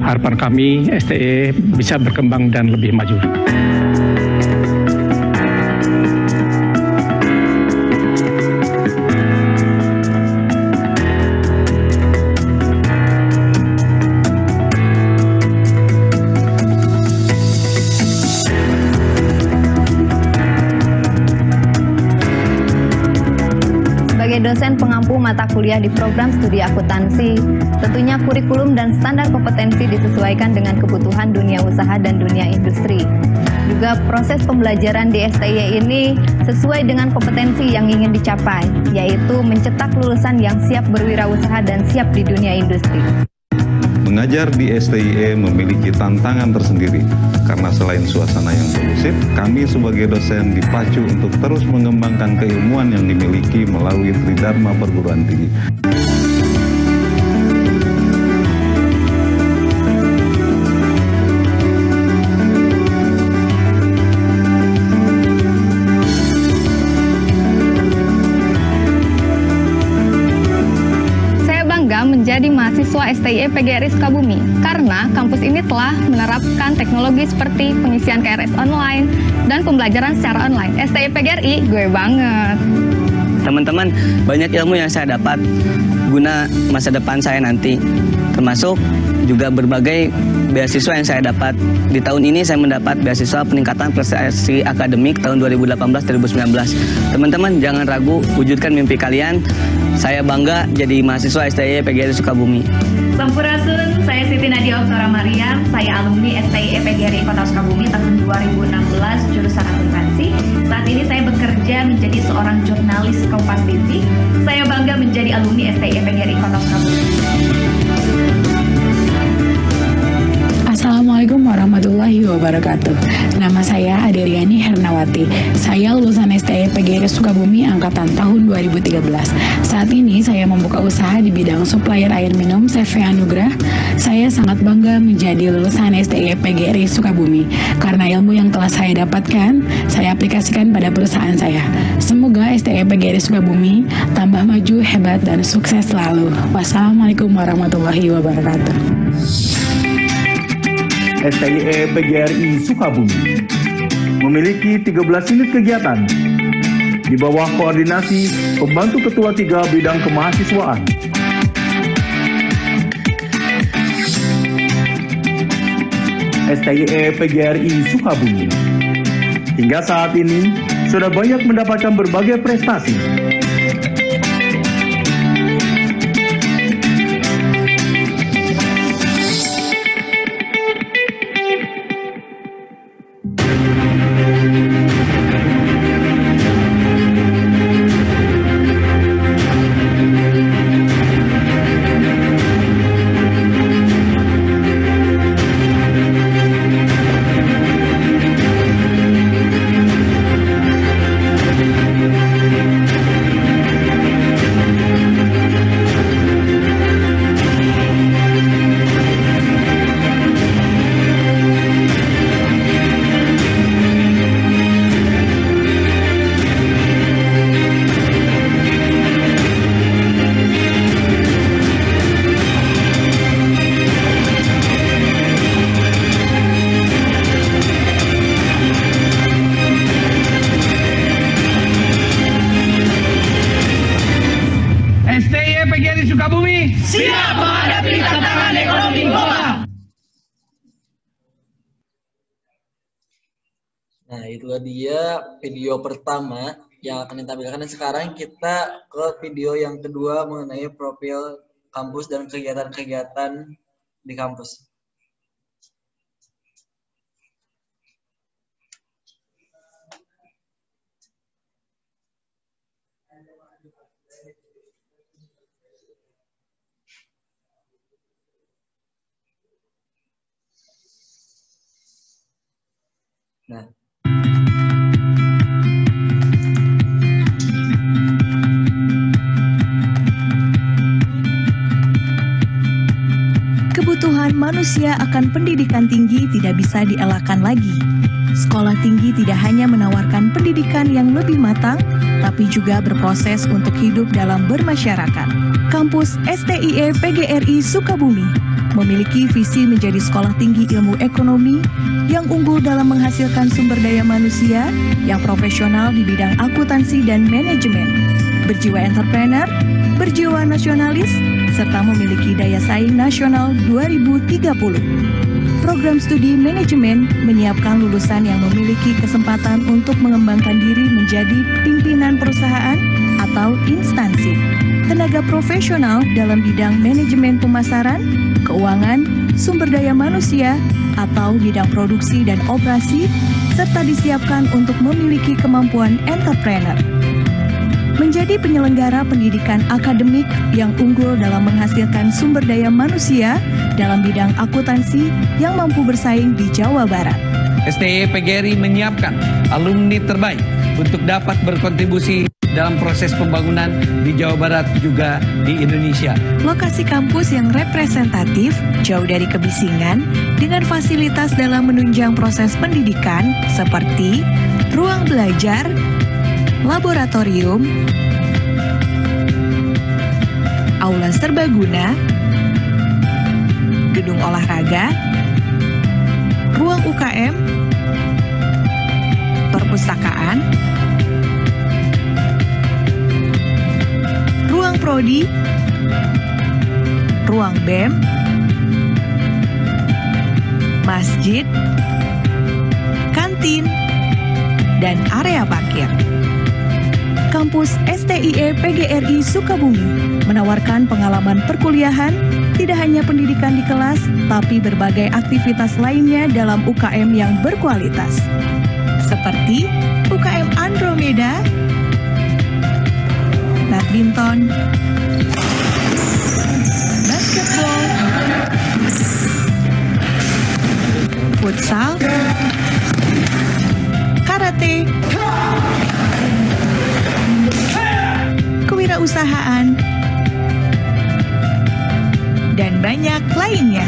Harapan kami STE bisa berkembang dan lebih maju. Dosen pengampu mata kuliah di program studi akuntansi, tentunya kurikulum dan standar kompetensi disesuaikan dengan kebutuhan dunia usaha dan dunia industri. Juga proses pembelajaran di STIE ini sesuai dengan kompetensi yang ingin dicapai, yaitu mencetak lulusan yang siap berwirausaha dan siap di dunia industri. Mengajar di STIE memiliki tantangan tersendiri, karena selain suasana yang kondusif, kami sebagai dosen dipacu untuk terus mengembangkan keilmuan yang dimiliki melalui Tridharma Perguruan Tinggi. Menjadi mahasiswa STIE PGRI Sukabumi karena kampus ini telah menerapkan teknologi seperti pengisian KRS online dan pembelajaran secara online. STIE PGRI gue banget. Teman-teman, banyak ilmu yang saya dapat guna masa depan saya nanti, termasuk juga berbagai beasiswa yang saya dapat. Di tahun ini saya mendapat beasiswa peningkatan prestasi akademik tahun 2018-2019. Teman-teman jangan ragu, wujudkan mimpi kalian. Saya bangga jadi mahasiswa STIE PGRI Sukabumi. Sampurasun, saya Siti Nadia Oktora Mariam, saya alumni STIE PGRI Kota Sukabumi tahun 2016 jurusan akuntansi. Saat ini saya bekerja menjadi seorang jurnalis Kompas TV. Saya bangga menjadi alumni STIE PGRI Kota Sukabumi. Assalamualaikum warahmatullahi wabarakatuh. Nama saya Aderiani Hernawati. Saya lulusan STIE PGRI Sukabumi angkatan tahun 2013. Saat ini saya membuka usaha di bidang supplier air minum CV Anugrah. Saya sangat bangga menjadi lulusan STIE PGRI Sukabumi karena ilmu yang telah saya dapatkan, saya aplikasikan pada perusahaan saya. Semoga STIE PGRI Sukabumi tambah maju, hebat, dan sukses selalu. Wassalamualaikum warahmatullahi wabarakatuh. STIE PGRI Sukabumi memiliki 13 unit kegiatan di bawah koordinasi pembantu ketua 3 bidang kemahasiswaan. STIE PGRI Sukabumi hingga saat ini sudah banyak mendapatkan berbagai prestasi. siap menghadapi tantangan ekonomi global. Nah, itu dia video pertama yang akan ditampilkan, dan sekarang kita ke video yang kedua mengenai profil kampus dan kegiatan-kegiatan di kampus. Nah, kebutuhan manusia manusia akan pendidikan tinggi tidak bisa dielakkan lagi. Sekolah tinggi tidak hanya menawarkan pendidikan yang lebih matang, tapi juga berproses untuk hidup dalam bermasyarakat. Kampus STIE PGRI Sukabumi memiliki visi menjadi sekolah tinggi ilmu ekonomi yang unggul dalam menghasilkan sumber daya manusia yang profesional di bidang akuntansi dan manajemen, berjiwa entrepreneur, berjiwa nasionalis, serta memiliki daya saing nasional 2030. Program studi manajemen menyiapkan lulusan yang memiliki kesempatan untuk mengembangkan diri menjadi pimpinan perusahaan atau instansi, tenaga profesional dalam bidang manajemen pemasaran, keuangan, sumber daya manusia, atau bidang produksi dan operasi, serta disiapkan untuk memiliki kemampuan entrepreneur. Menjadi penyelenggara pendidikan akademik yang unggul dalam menghasilkan sumber daya manusia dalam bidang akuntansi yang mampu bersaing di Jawa Barat. STIE PGRI menyiapkan alumni terbaik untuk dapat berkontribusi dalam proses pembangunan di Jawa Barat juga di Indonesia. Lokasi kampus yang representatif, jauh dari kebisingan, dengan fasilitas dalam menunjang proses pendidikan seperti ruang belajar, laboratorium, aula serbaguna, gedung olahraga, ruang UKM, perpustakaan, ruang prodi, ruang BEM, masjid, kantin, dan area parkir. Kampus STIE PGRI Sukabumi menawarkan pengalaman perkuliahan, tidak hanya pendidikan di kelas, tapi berbagai aktivitas lainnya dalam UKM yang berkualitas. Seperti UKM Andromeda, badminton, basketball, futsal, karate, kewirausahaan, dan banyak lainnya.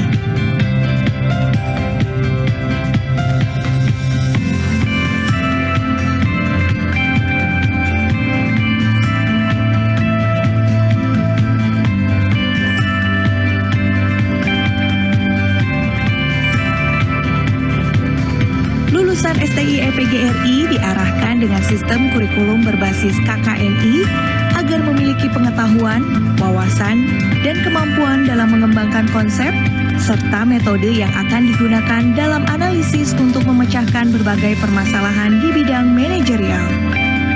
Lulusan STIE PGRI diarahkan dengan sistem kurikulum berbasis KKNI agar memiliki pengetahuan, wawasan, dan kemampuan dalam mengembangkan konsep, serta metode yang akan digunakan dalam analisis untuk memecahkan berbagai permasalahan di bidang manajerial.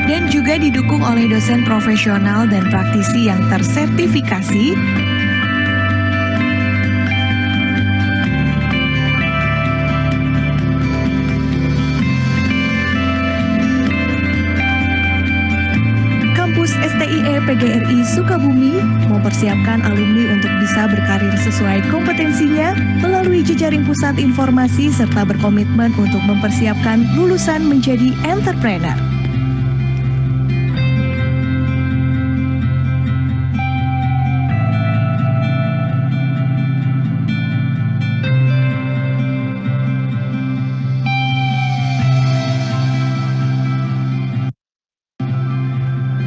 Dan juga didukung oleh dosen profesional dan praktisi yang tersertifikasi, STIE PGRI Sukabumi mempersiapkan alumni untuk bisa berkarir sesuai kompetensinya melalui jejaring pusat informasi serta berkomitmen untuk mempersiapkan lulusan menjadi entrepreneur.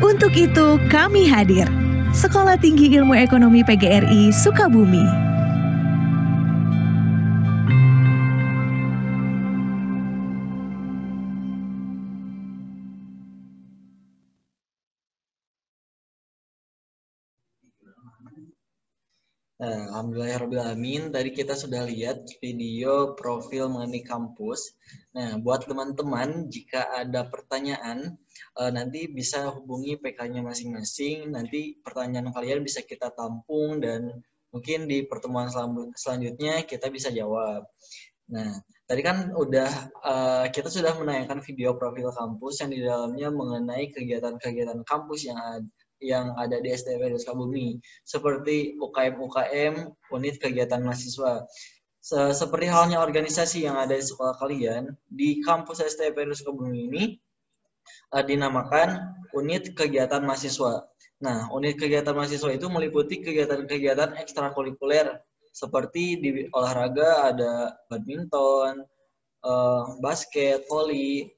Untuk itu, kami hadir, Sekolah Tinggi Ilmu Ekonomi PGRI Sukabumi. Alhamdulillahirrahmanirrahim. Tadi kita sudah lihat video profil mengenai kampus. Nah, buat teman-teman, jika ada pertanyaan, nanti bisa hubungi PK-nya masing-masing. Nanti pertanyaan kalian bisa kita tampung dan mungkin di pertemuan selanjutnya kita bisa jawab. Nah, tadi kan kita sudah menayangkan video profil kampus yang di dalamnya mengenai kegiatan-kegiatan kampus yang ada di STIE PGRI Sukabumi, seperti UKM, unit kegiatan mahasiswa. Seperti halnya organisasi yang ada di sekolah kalian, di kampus STIE PGRI Sukabumi ini dinamakan unit kegiatan mahasiswa. Nah, unit kegiatan mahasiswa itu meliputi kegiatan-kegiatan ekstrakurikuler seperti di olahraga ada badminton, basket, voli,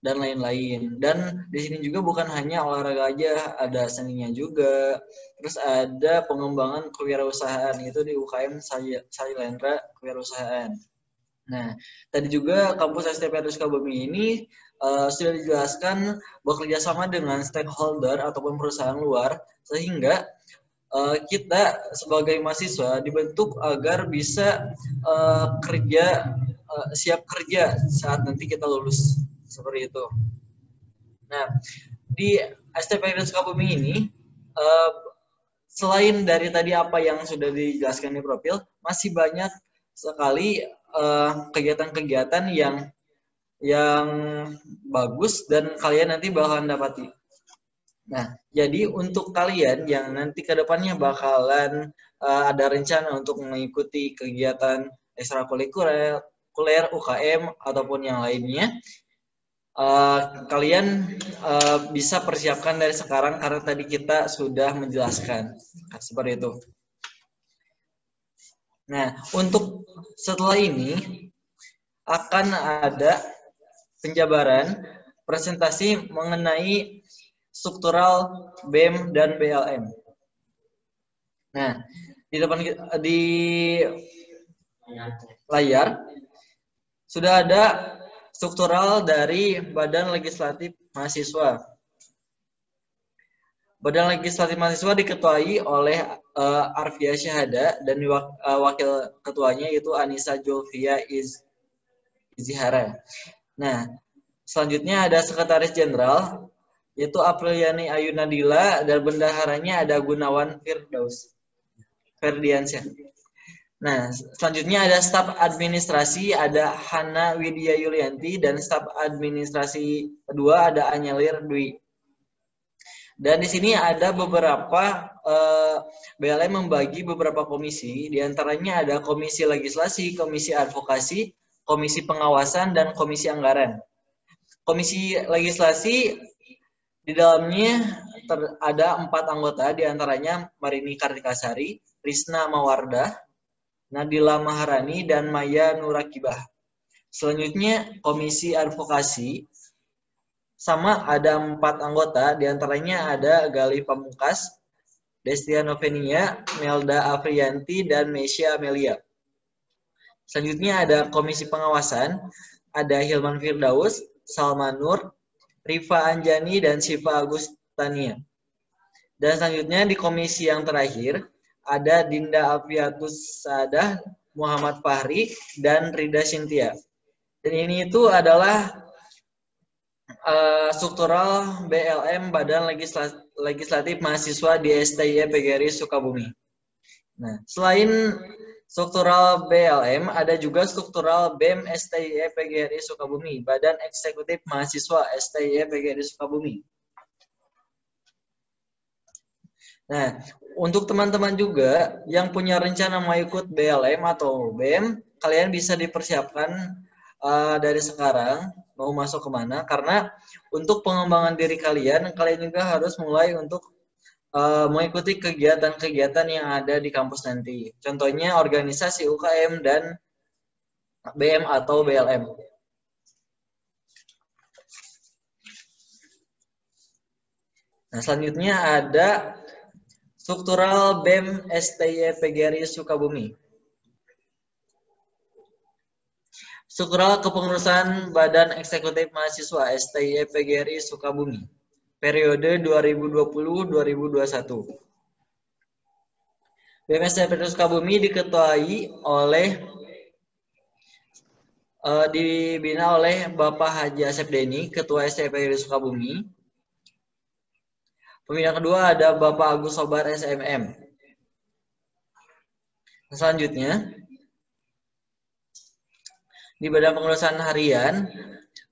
dan lain-lain. Dan di sini juga bukan hanya olahraga aja, ada seninya juga. Terus ada pengembangan kewirausahaan, itu di UKM Sailendra Kewirausahaan. Nah, tadi juga kampus STPGRI Sukabumi ini sudah dijelaskan bekerja sama dengan stakeholder ataupun perusahaan luar, sehingga kita sebagai mahasiswa dibentuk agar bisa siap kerja saat nanti kita lulus, seperti itu. Nah, di STPGRI Sukabumi ini selain dari tadi apa yang sudah dijelaskan di profil, masih banyak sekali kegiatan-kegiatan yang bagus dan kalian nanti bakalan dapati. Nah, jadi untuk kalian yang nanti ke depannya bakalan ada rencana untuk mengikuti kegiatan ekstrakurikuler, UKM, ataupun yang lainnya, kalian bisa persiapkan dari sekarang karena tadi kita sudah menjelaskan. Seperti itu. Nah, untuk setelah ini akan ada penjabaran presentasi mengenai struktural BEM dan BLM. Nah, di layar sudah ada struktural dari Badan Legislatif Mahasiswa. Badan Legislatif Mahasiswa diketuai oleh Arfia Syahada dan wakil ketuanya yaitu Anissa Julfia Izihara. Nah, selanjutnya ada Sekretaris Jenderal yaitu Apriliani Ayu Nadila dan bendaharanya ada Gunawan Ferdiansyah. Nah, selanjutnya ada staf administrasi, ada Hana Widya Yulianti, dan staf administrasi kedua ada Anyelir Dwi. Dan di sini ada beberapa BLM membagi beberapa komisi, diantaranya ada komisi legislasi, komisi advokasi, komisi pengawasan, dan komisi anggaran. Komisi legislasi di dalamnya ada 4 anggota, diantaranya Marini Kartikasari, Risna Mawardah, Nadila Maharani, dan Maya Nurakibah. Selanjutnya komisi advokasi sama ada 4 anggota, diantaranya ada Galih Pamungkas, Destia Novenia, Melda Afriyanti, dan Mesya Amelia. Selanjutnya ada komisi pengawasan, ada Hilman Firdaus, Salman Nur, Rifa Anjani, dan Syifa Agustania. Dan selanjutnya di komisi yang terakhir ada Dinda Afiatus Saadah, Muhammad Fahri, dan Rida Sintia. Dan ini itu adalah struktural BLM Badan Legislatif Mahasiswa di STIE PGRI Sukabumi. Nah, selain struktural BLM, ada juga struktural BEM STIE PGRI Sukabumi, Badan Eksekutif Mahasiswa STIE PGRI Sukabumi. Nah, untuk teman-teman juga yang punya rencana mau ikut BLM atau BEM, kalian bisa dipersiapkan dari sekarang mau masuk kemana, karena untuk pengembangan diri kalian juga harus mulai untuk mengikuti kegiatan-kegiatan yang ada di kampus nanti. Contohnya organisasi UKM dan BM atau BLM. Nah, selanjutnya ada struktural BEM STIE PGRI Sukabumi. Struktural Kepengurusan Badan Eksekutif Mahasiswa STIE PGRI Sukabumi. Periode 2020-2021. BEM STIE PGRI Sukabumi diketuai oleh dibina oleh Bapak Haji Asep Deni, Ketua STIE PGRI Sukabumi. Pembina kedua ada Bapak Agus Sobar SMM. Selanjutnya, di Badan Pengurusan Harian,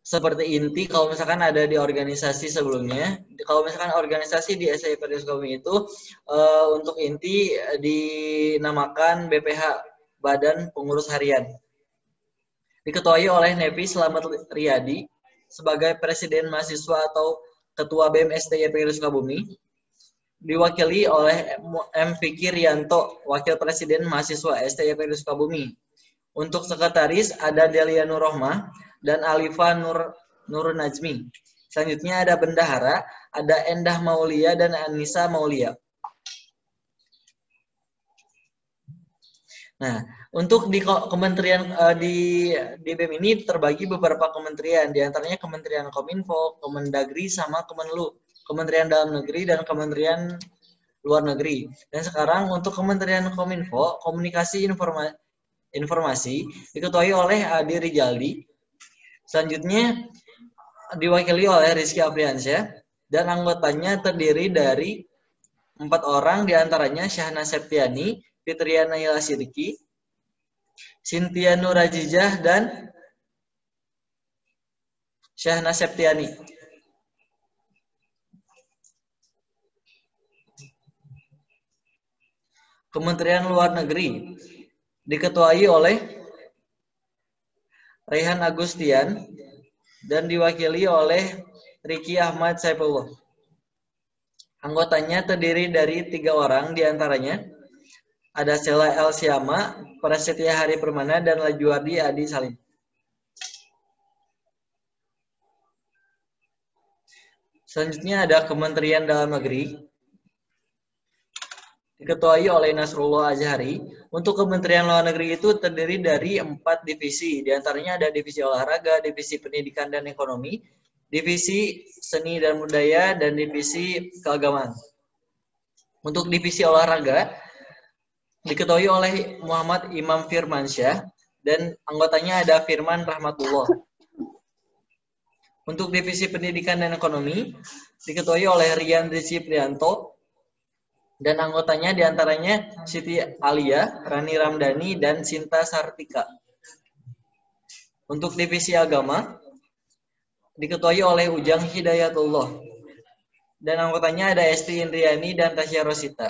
seperti inti, kalau misalkan ada di organisasi sebelumnya, kalau misalkan organisasi di STIE PGRI Sukabumi itu untuk inti dinamakan BPH, Badan Pengurus Harian. Diketuai oleh Nevi Slamet Riyadi sebagai Presiden Mahasiswa atau Ketua BEM STIE PGRI Sukabumi. diwakili oleh M. Fikri Rianto, Wakil Presiden Mahasiswa STI PGRI Sukabumi. Untuk sekretaris ada Delia Nurrohmah dan Alifa Nur Najmi. Selanjutnya ada bendahara, ada Endah Maulia dan Anissa Maulia. Nah, untuk di kementerian di BEM ini terbagi beberapa kementerian, diantaranya Kementerian Kominfo, Kemendagri, sama Kemenlu, Kementerian Dalam Negeri dan Kementerian Luar Negeri. Dan sekarang untuk Kementerian Kominfo, Komunikasi Informasi diketuai oleh Adi Rijaldi. Selanjutnya diwakili oleh Rizky Afriansyah dan anggotanya terdiri dari 4 orang, diantaranya Syahna Septiani, Fitria Naila Sirki, Cynthia Nurajijah, dan Syahna Septiani. Kementerian Luar Negeri diketuai oleh Rehan Agustian dan diwakili oleh Riki Ahmad Saifullah. Anggotanya terdiri dari 3 orang, diantaranya ada Sela El Syama, Prasetya Hari Permana, dan Lajuardi Adi Salim. Selanjutnya ada Kementerian Dalam Negeri diketuai oleh Nasrullah Azhari. Untuk Kementerian Luar Negeri itu terdiri dari 4 divisi, diantaranya ada Divisi Olahraga, Divisi Pendidikan dan Ekonomi, Divisi Seni dan Budaya, dan Divisi Keagamaan. Untuk Divisi Olahraga diketuai oleh Muhammad Imam Firmansyah dan anggotanya ada Firman Rahmatullah. Untuk Divisi Pendidikan dan Ekonomi diketuai oleh Rian Rizky Prianto dan anggotanya diantaranya Siti Alia, Rani Ramdhani, dan Sinta Sartika. Untuk Divisi Agama diketuai oleh Ujang Hidayatullah dan anggotanya ada Esti Indriani dan Tasya Rosita.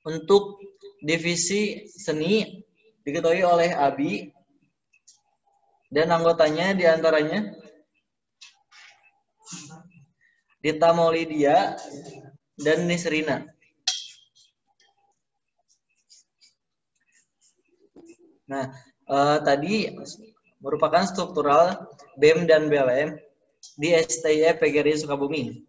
Untuk Divisi Seni diketuai oleh Abi dan anggotanya diantaranya Dita Maulidia dan Nisrina. Nah, tadi merupakan struktural BEM dan BLM di STI PGRI Sukabumi.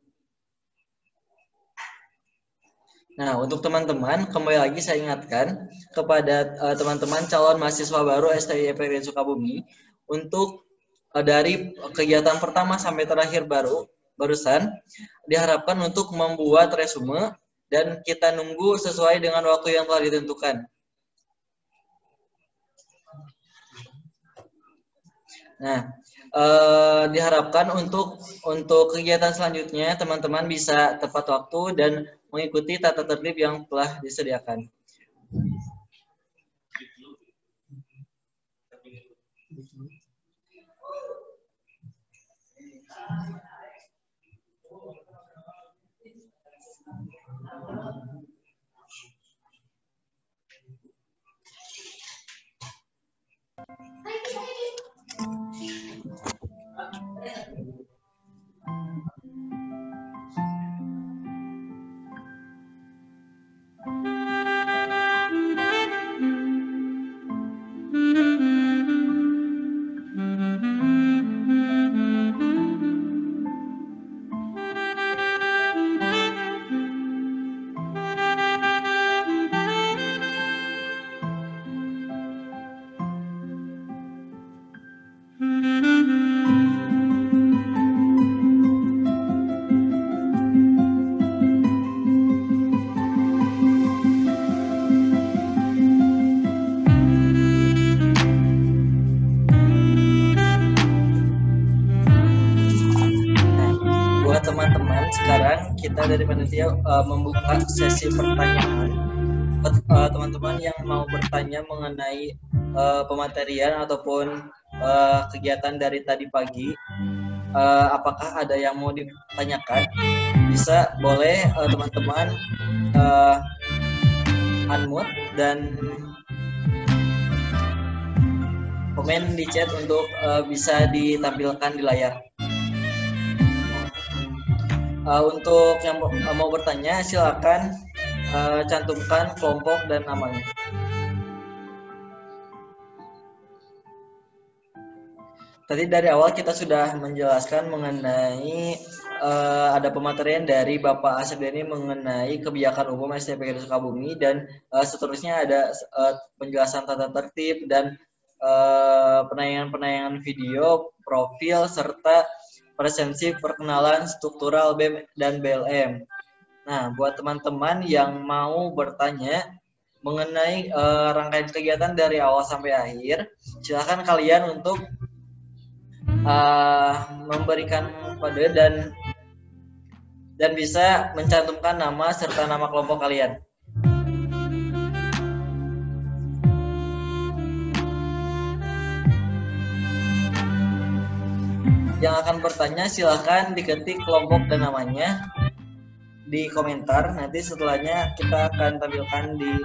Nah, untuk teman-teman, kembali lagi saya ingatkan kepada teman-teman calon mahasiswa baru STI PGRI Sukabumi untuk dari kegiatan pertama sampai terakhir barusan diharapkan untuk membuat resume dan kita nunggu sesuai dengan waktu yang telah ditentukan. Nah, diharapkan untuk kegiatan selanjutnya teman-teman bisa tepat waktu dan mengikuti tata tertib yang telah disediakan. Teman-teman, sekarang kita dari panitia membuka sesi pertanyaan. Teman-teman yang mau bertanya mengenai pematerian ataupun kegiatan dari tadi pagi, apakah ada yang mau ditanyakan? Bisa, boleh teman-teman unmute dan komen di chat untuk bisa ditampilkan di layar. Untuk yang mau bertanya, silakan cantumkan kelompok dan namanya. Tadi dari awal kita sudah menjelaskan mengenai ada pematerian dari Bapak Asep Deni mengenai kebijakan umum STPGRI Sukabumi, dan seterusnya ada penjelasan tata tertib dan penayangan video, profil, serta presensi perkenalan struktural BEM dan BLM. Nah, buat teman-teman yang mau bertanya mengenai rangkaian kegiatan dari awal sampai akhir, silakan kalian untuk memberikan kode dan bisa mencantumkan nama serta nama kelompok kalian. Yang akan bertanya silahkan diketik kelompok dan namanya di komentar. Nanti setelahnya kita akan tampilkan di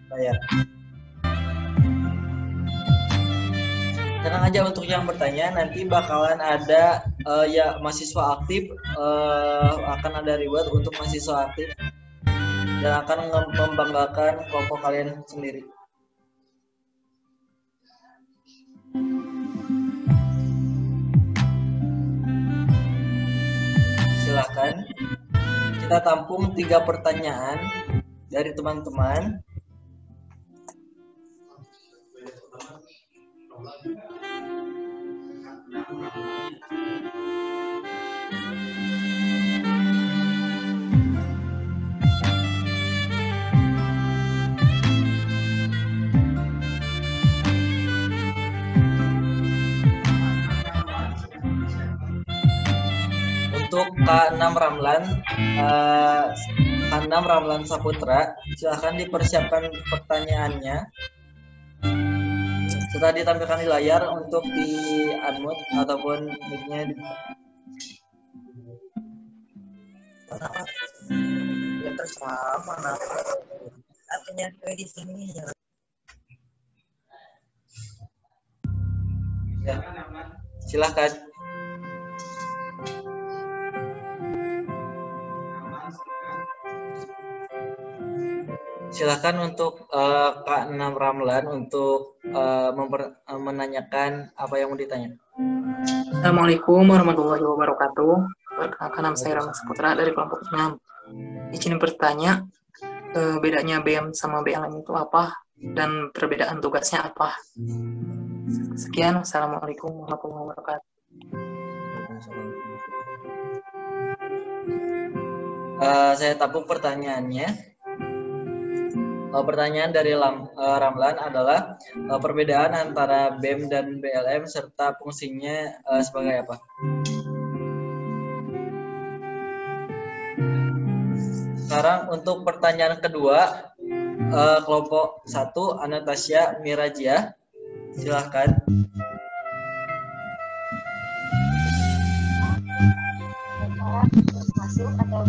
layar. Tenang aja untuk yang bertanya, nanti bakalan ada ya mahasiswa aktif, akan ada reward untuk mahasiswa aktif dan akan membanggakan kelompok kalian sendiri. Silahkan kita tampung 3 pertanyaan dari teman-teman. Untuk K6 Ramlan Saputra, silahkan dipersiapkan pertanyaannya. Setelah ditampilkan di layar untuk di unmute ataupun mic-nya ya terserah mana artinya di sini ya. Ya, silahkan. Silakan untuk Kak Nam Ramlan untuk menanyakan apa yang mau ditanya. Assalamualaikum warahmatullahi wabarakatuh. Perkenalkan, nama saya Ramlan Saputra dari kelompok 6. Izin bertanya, bedanya BEM sama BLM itu apa dan perbedaan tugasnya apa? Sekian, Assalamualaikum warahmatullahi wabarakatuh. Saya tampung pertanyaannya. Pertanyaan dari Ramlan adalah perbedaan antara BEM dan BLM serta fungsinya sebagai apa? Sekarang untuk pertanyaan kedua, kelompok 1, Anastasia Mirajia, silahkan. Masuk atau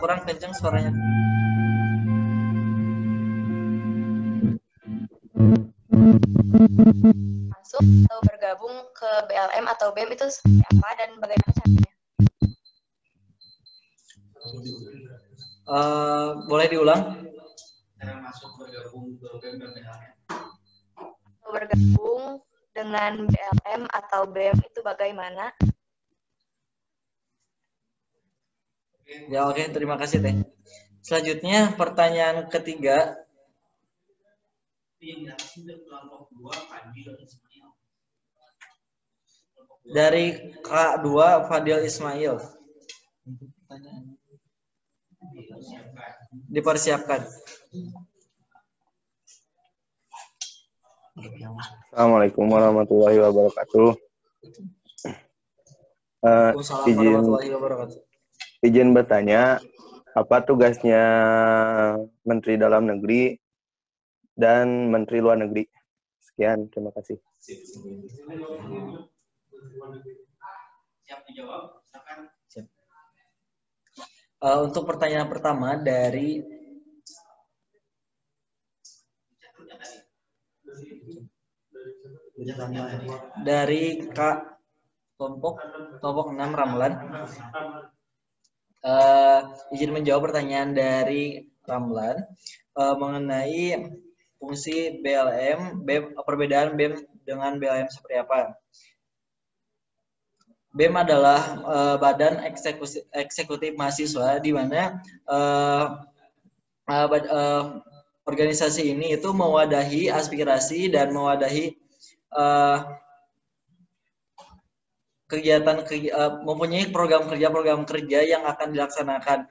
kurang kencang suaranya. Masuk atau bergabung ke BLM atau BEM itu seperti apa dan bagaimana caranya? Boleh diulang? Bergabung dengan BLM atau BEM itu bagaimana? Ya, oke, terima kasih Teh. Selanjutnya pertanyaan ketiga. Dari K2 Fadil Ismail. Dipersiapkan. Assalamualaikum warahmatullahi wabarakatuh. Izin bertanya, apa tugasnya Menteri Dalam Negeri dan Menteri Luar Negeri? Sekian, terima kasih. Siap dijawab, silakan. Untuk pertanyaan pertama dari kelompok 6 Ramlan. Izin menjawab pertanyaan dari Ramlan mengenai fungsi BLM, perbedaan BEM dengan BLM seperti apa. BEM adalah badan eksekutif mahasiswa, di mana organisasi ini itu mewadahi aspirasi dan mewadahi kegiatan mempunyai program kerja yang akan dilaksanakan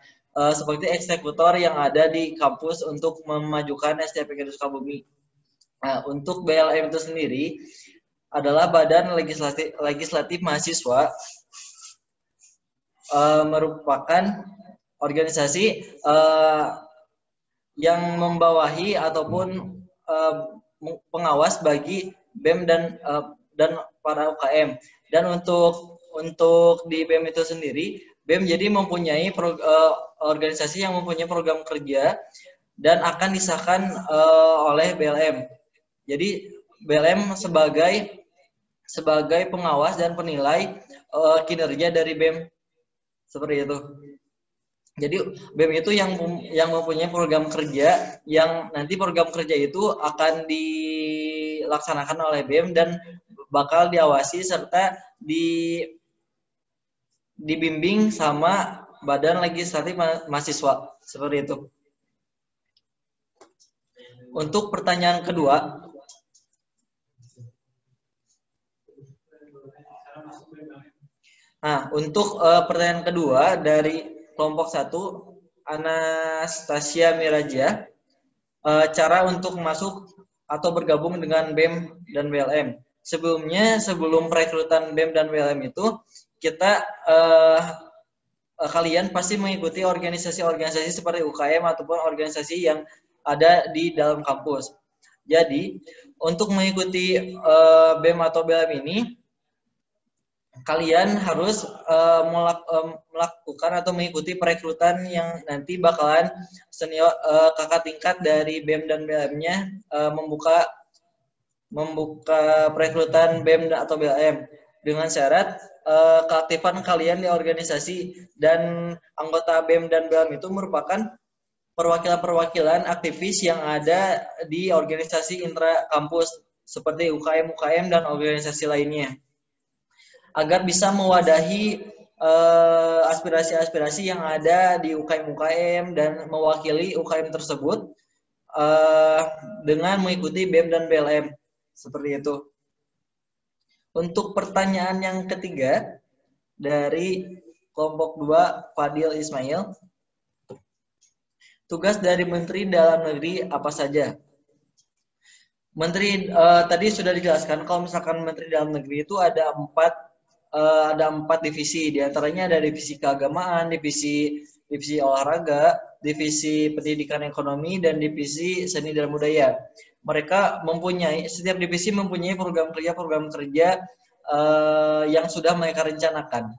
seperti eksekutor yang ada di kampus untuk memajukan STI PGRI Sukabumi. Untuk BLM itu sendiri adalah badan legislatif mahasiswa, merupakan organisasi yang membawahi ataupun pengawas bagi BEM dan para UKM. Dan untuk di BEM itu sendiri, BEM jadi mempunyai organisasi yang mempunyai program kerja dan akan disahkan oleh BLM. Jadi BLM sebagai pengawas dan penilai kinerja dari BEM, seperti itu. Jadi BEM itu yang mempunyai program kerja, yang nanti program kerja itu akan dilaksanakan oleh BEM dan bakal diawasi serta dibimbing sama badan legislatif mahasiswa, seperti itu. Untuk pertanyaan kedua, untuk pertanyaan kedua dari kelompok 1, Anastasia Miraja, cara untuk masuk atau bergabung dengan BEM dan BLM. Sebelumnya, sebelum perekrutan BEM dan BLM itu, kalian pasti mengikuti organisasi-organisasi seperti UKM ataupun organisasi yang ada di dalam kampus. Jadi, untuk mengikuti BEM atau BLM ini, kalian harus melakukan atau mengikuti perekrutan yang nanti bakalan senior kakak tingkat dari BEM dan BLM-nya membuka perekrutan BEM atau BLM dengan syarat keaktifan kalian di organisasi, dan anggota BEM dan BLM itu merupakan perwakilan-perwakilan aktivis yang ada di organisasi intra kampus seperti UKM dan organisasi lainnya, agar bisa mewadahi aspirasi-aspirasi yang ada di UKM dan mewakili UKM tersebut dengan mengikuti BEM dan BLM, seperti itu. Untuk pertanyaan yang ketiga dari kelompok 2, Fadil Ismail, tugas dari Menteri Dalam Negeri apa saja? Menteri tadi sudah dijelaskan, kalau misalkan Menteri Dalam Negeri itu ada empat divisi, diantaranya ada divisi keagamaan, divisi olahraga, divisi pendidikan ekonomi, dan divisi seni dan budaya. Mereka setiap divisi mempunyai program kerja yang sudah mereka rencanakan.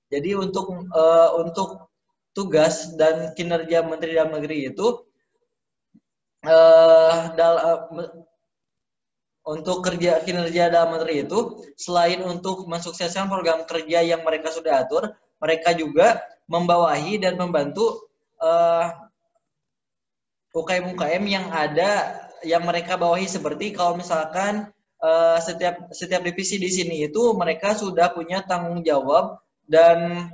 Jadi untuk tugas dan kinerja Menteri Dalam Negeri itu untuk kinerja dalam Menteri itu, selain untuk mensukseskan program kerja yang mereka sudah atur, mereka juga membawahi dan membantu UKM-UKM yang ada, yang mereka bawahi. Seperti kalau misalkan setiap divisi di sini itu mereka sudah punya tanggung jawab dan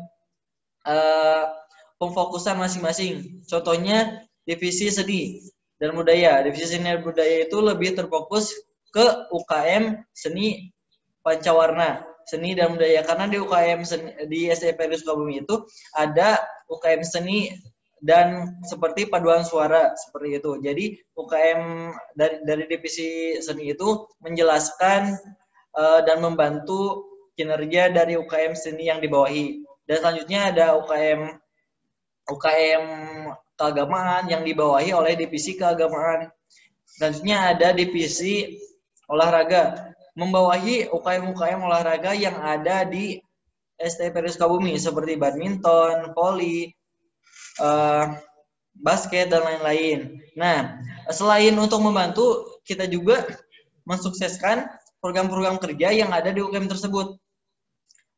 pemfokusan masing-masing. Contohnya divisi seni dan budaya. Divisi seni dan budaya itu lebih terfokus ke UKM seni pancawarna, seni dan budaya, karena di UKM di STI PGRI Sukabumi itu ada UKM seni dan seperti paduan suara, seperti itu. Jadi UKM dari divisi seni itu menjelaskan dan membantu kinerja dari UKM seni yang dibawahi. Dan selanjutnya ada UKM keagamaan yang dibawahi oleh divisi keagamaan. Selanjutnya ada divisi olahraga, membawahi UKM olahraga yang ada di STI PGRI Sukabumi seperti badminton, voli, basket, dan lain-lain. Nah, selain untuk membantu, kita juga mensukseskan program-program kerja yang ada di UKM tersebut.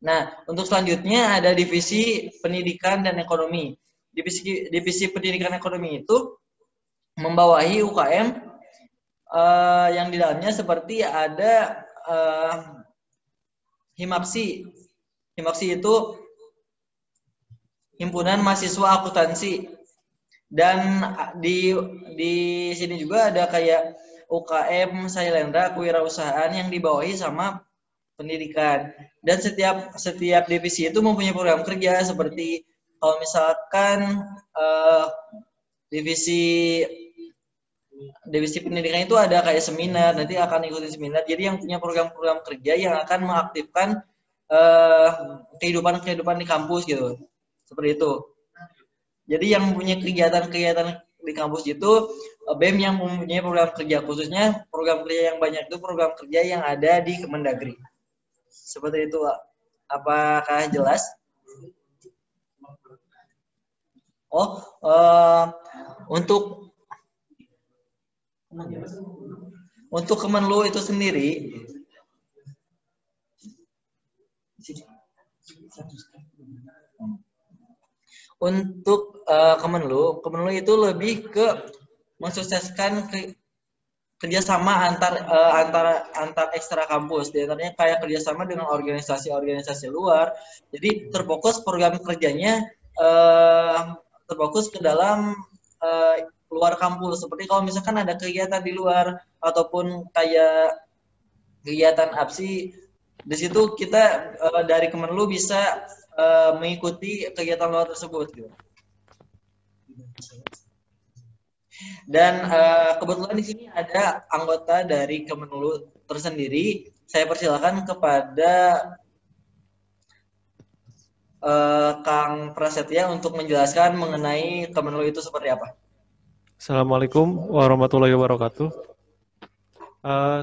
Nah, untuk selanjutnya ada divisi pendidikan dan ekonomi. Divisi pendidikan ekonomi itu membawahi UKM yang di dalamnya seperti ada Himapsi. Himapsi itu Himpunan Mahasiswa Akuntansi. Dan di sini juga ada kayak UKM Sailendra Kewirausahaan yang dibawahi sama pendidikan. Dan setiap divisi itu mempunyai program kerja seperti kalau misalkan divisi pendidikan itu ada kayak seminar, nanti akan ikuti seminar. Jadi yang punya program-program kerja yang akan mengaktifkan kehidupan di kampus gitu. Seperti itu. Jadi yang mempunyai kegiatan-kegiatan di kampus itu BEM yang mempunyai program kerja, khususnya program kerja yang banyak itu program kerja yang ada di Kemendagri. Seperti itu. Apakah jelas? Untuk Kemenlu itu sendiri, Kemenlu itu lebih ke mensukseskan kerjasama antar ekstra kampus, di antaranya kayak kerjasama dengan organisasi-organisasi luar. Jadi terfokus program kerjanya terfokus ke dalam luar kampus. Seperti kalau misalkan ada kegiatan di luar ataupun kayak kegiatan APSI, di situ kita dari Kemenlu bisa mengikuti kegiatan luar tersebut. Gitu. Dan kebetulan di sini ada anggota dari Kemenlu tersendiri. Saya persilakan kepada Kang Prasetya untuk menjelaskan mengenai Kemenlu itu seperti apa. Assalamualaikum warahmatullahi wabarakatuh.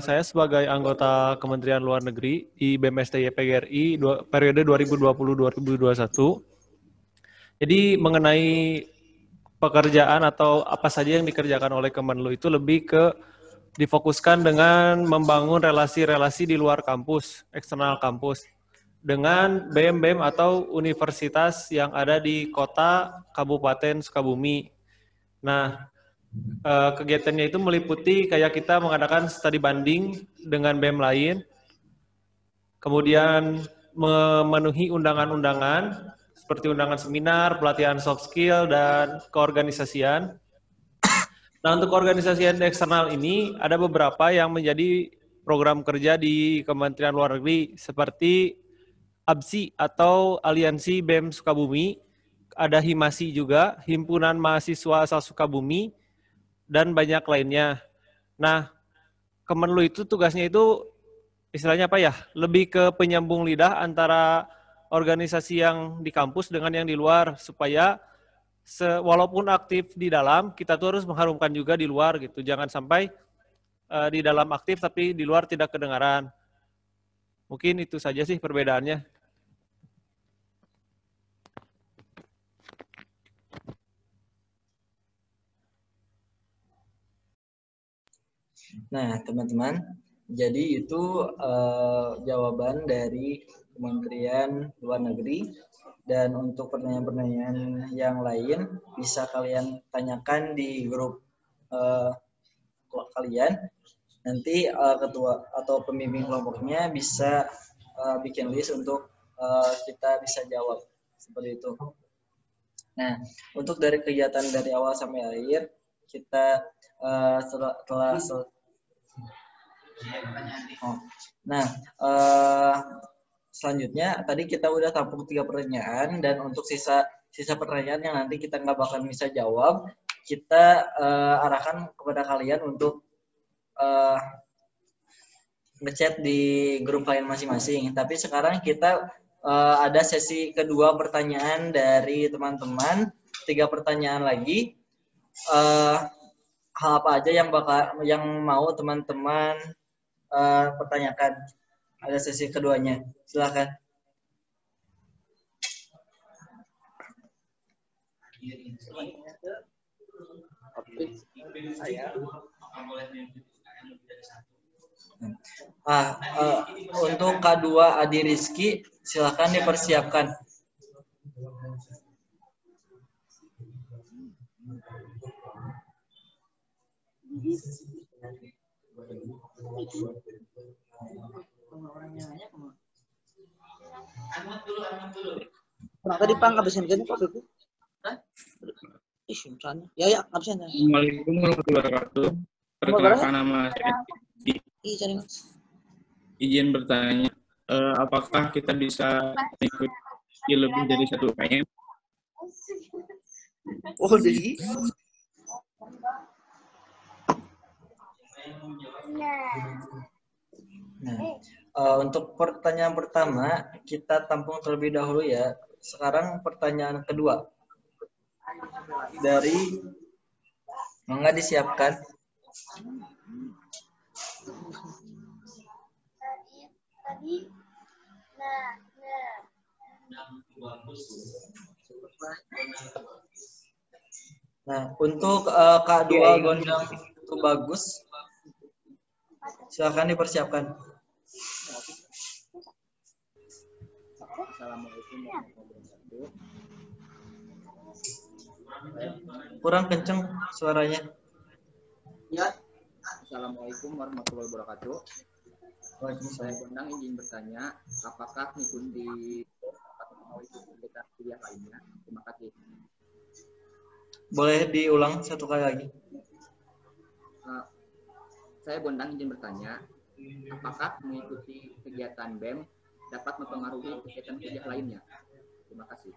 Saya sebagai anggota Kementerian Luar Negeri di BEM STI PGRI periode 2020-2021. Jadi mengenai pekerjaan atau apa saja yang dikerjakan oleh Kemenlu itu lebih ke difokuskan dengan membangun relasi-relasi di luar kampus, eksternal kampus, dengan BEM-BEM atau universitas yang ada di kota Kabupaten Sukabumi. Nah, kegiatannya itu meliputi kayak kita mengadakan studi banding dengan BEM lain, kemudian memenuhi undangan-undangan seperti undangan seminar, pelatihan soft skill, dan keorganisasian. Nah, untuk keorganisasian eksternal ini ada beberapa yang menjadi program kerja di Kementerian Luar Negeri seperti ABSI atau Aliansi BEM Sukabumi, ada Himasi juga, Himpunan Mahasiswa Asal Sukabumi, dan banyak lainnya. Nah, Kemenlu itu tugasnya itu istilahnya apa ya? Lebih ke penyambung lidah antara organisasi yang di kampus dengan yang di luar, supaya walaupun aktif di dalam, kita tuh harus mengharumkan juga di luar gitu. Jangan sampai di dalam aktif tapi di luar tidak kedengaran. Mungkin itu saja sih perbedaannya. Nah, teman-teman, jadi itu jawaban dari Kementerian Luar Negeri. Dan untuk pertanyaan-pertanyaan yang lain bisa kalian tanyakan di grup kalian. Nanti ketua atau pembimbing kelompoknya bisa bikin list untuk kita bisa jawab seperti itu. Nah, untuk dari kegiatan dari awal sampai akhir kita selanjutnya tadi kita udah tampung 3 pertanyaan, dan untuk sisa pertanyaan yang nanti kita nggak bakal bisa jawab, kita arahkan kepada kalian untuk ngechat di grup kalian masing-masing. Tapi sekarang kita ada sesi kedua pertanyaan dari teman-teman, 3 pertanyaan lagi. Hal apa aja yang mau teman-teman pertanyakan? Ada sesi keduanya, silakan. Untuk K2 Adi Rizky, silakan dipersiapkan. Kenapa tadi Pak ngabisin gini Pak Beku? Ya, ngabisin. Assalamualaikum warahmatullahi wabarakatuh. Perkenalkan nama saya. Izin bertanya, apakah kita bisa mengikuti lebih dari satu UKM? Oh, jadi? Untuk pertanyaan pertama, kita tampung terlebih dahulu ya. Sekarang pertanyaan kedua. Dari Mangga disiapkan. Nah, untuk K2 Gondang itu bagus. Silakan dipersiapkan. Assalamualaikum warahmatullahi wabarakatuh. Kurang kenceng suaranya. Ya. Assalamualaikum warahmatullahi wabarakatuh. Saya Gondang izin bertanya, apakah mengikuti kuliah lainnya? Terima kasih. Boleh diulang satu kali lagi. Saya Gondang izin bertanya, apakah mengikuti kegiatan BEM dapat mempengaruhi kegiatan kuliah lainnya? Terima kasih.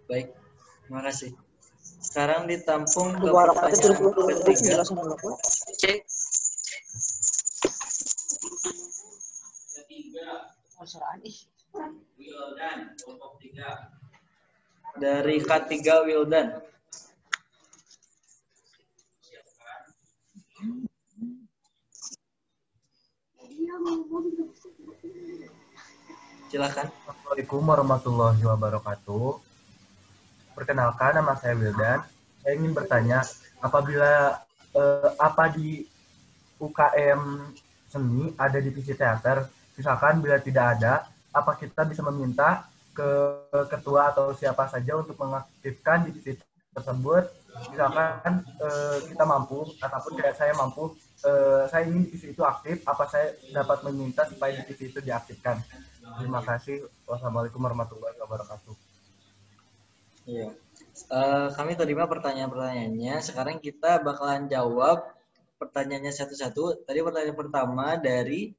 Baik, terima kasih. Sekarang ditampung ke pertanyaan ketiga. Dari K3 Wildan. Silakan. Assalamualaikum warahmatullahi wabarakatuh. Perkenalkan, nama saya Wildan. Saya ingin bertanya, apabila apa di UKM seni ada divisi teater, misalkan bila tidak ada, apa kita bisa meminta ke ketua atau siapa saja untuk mengaktifkan divisi tersebut? Misalkan kita mampu, ataupun kayak saya mampu, saya ingin divisi itu aktif, apa saya dapat meminta supaya divisi itu diaktifkan? Terima kasih. Wassalamualaikum warahmatullahi wabarakatuh. Iya. Kami terima pertanyaan-pertanyaannya. Sekarang kita bakalan jawab pertanyaannya satu-satu. Tadi pertanyaan pertama dari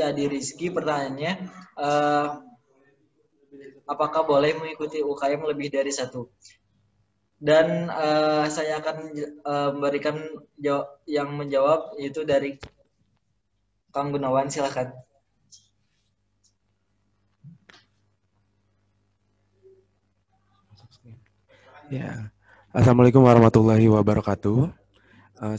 Adi Rizky, pertanyaannya, apakah boleh mengikuti UKM lebih dari satu? Dan saya akan memberikan yang menjawab, yaitu dari Kang Gunawan, silakan. Ya, Assalamualaikum warahmatullahi wabarakatuh.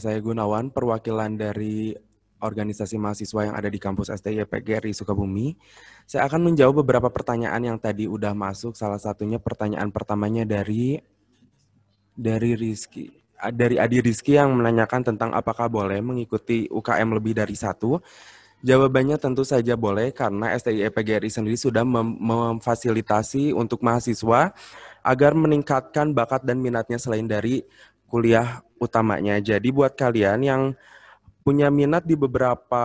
Saya Gunawan, perwakilan dari organisasi mahasiswa yang ada di kampus STI PGRI Sukabumi. Saya akan menjawab beberapa pertanyaan yang tadi udah masuk. Salah satunya pertanyaan pertamanya dari Adi Rizky yang menanyakan tentang apakah boleh mengikuti UKM lebih dari satu. Jawabannya tentu saja boleh, karena STI PGRI sendiri sudah memfasilitasi untuk mahasiswa agar meningkatkan bakat dan minatnya selain dari kuliah utamanya. Jadi buat kalian yang punya minat di beberapa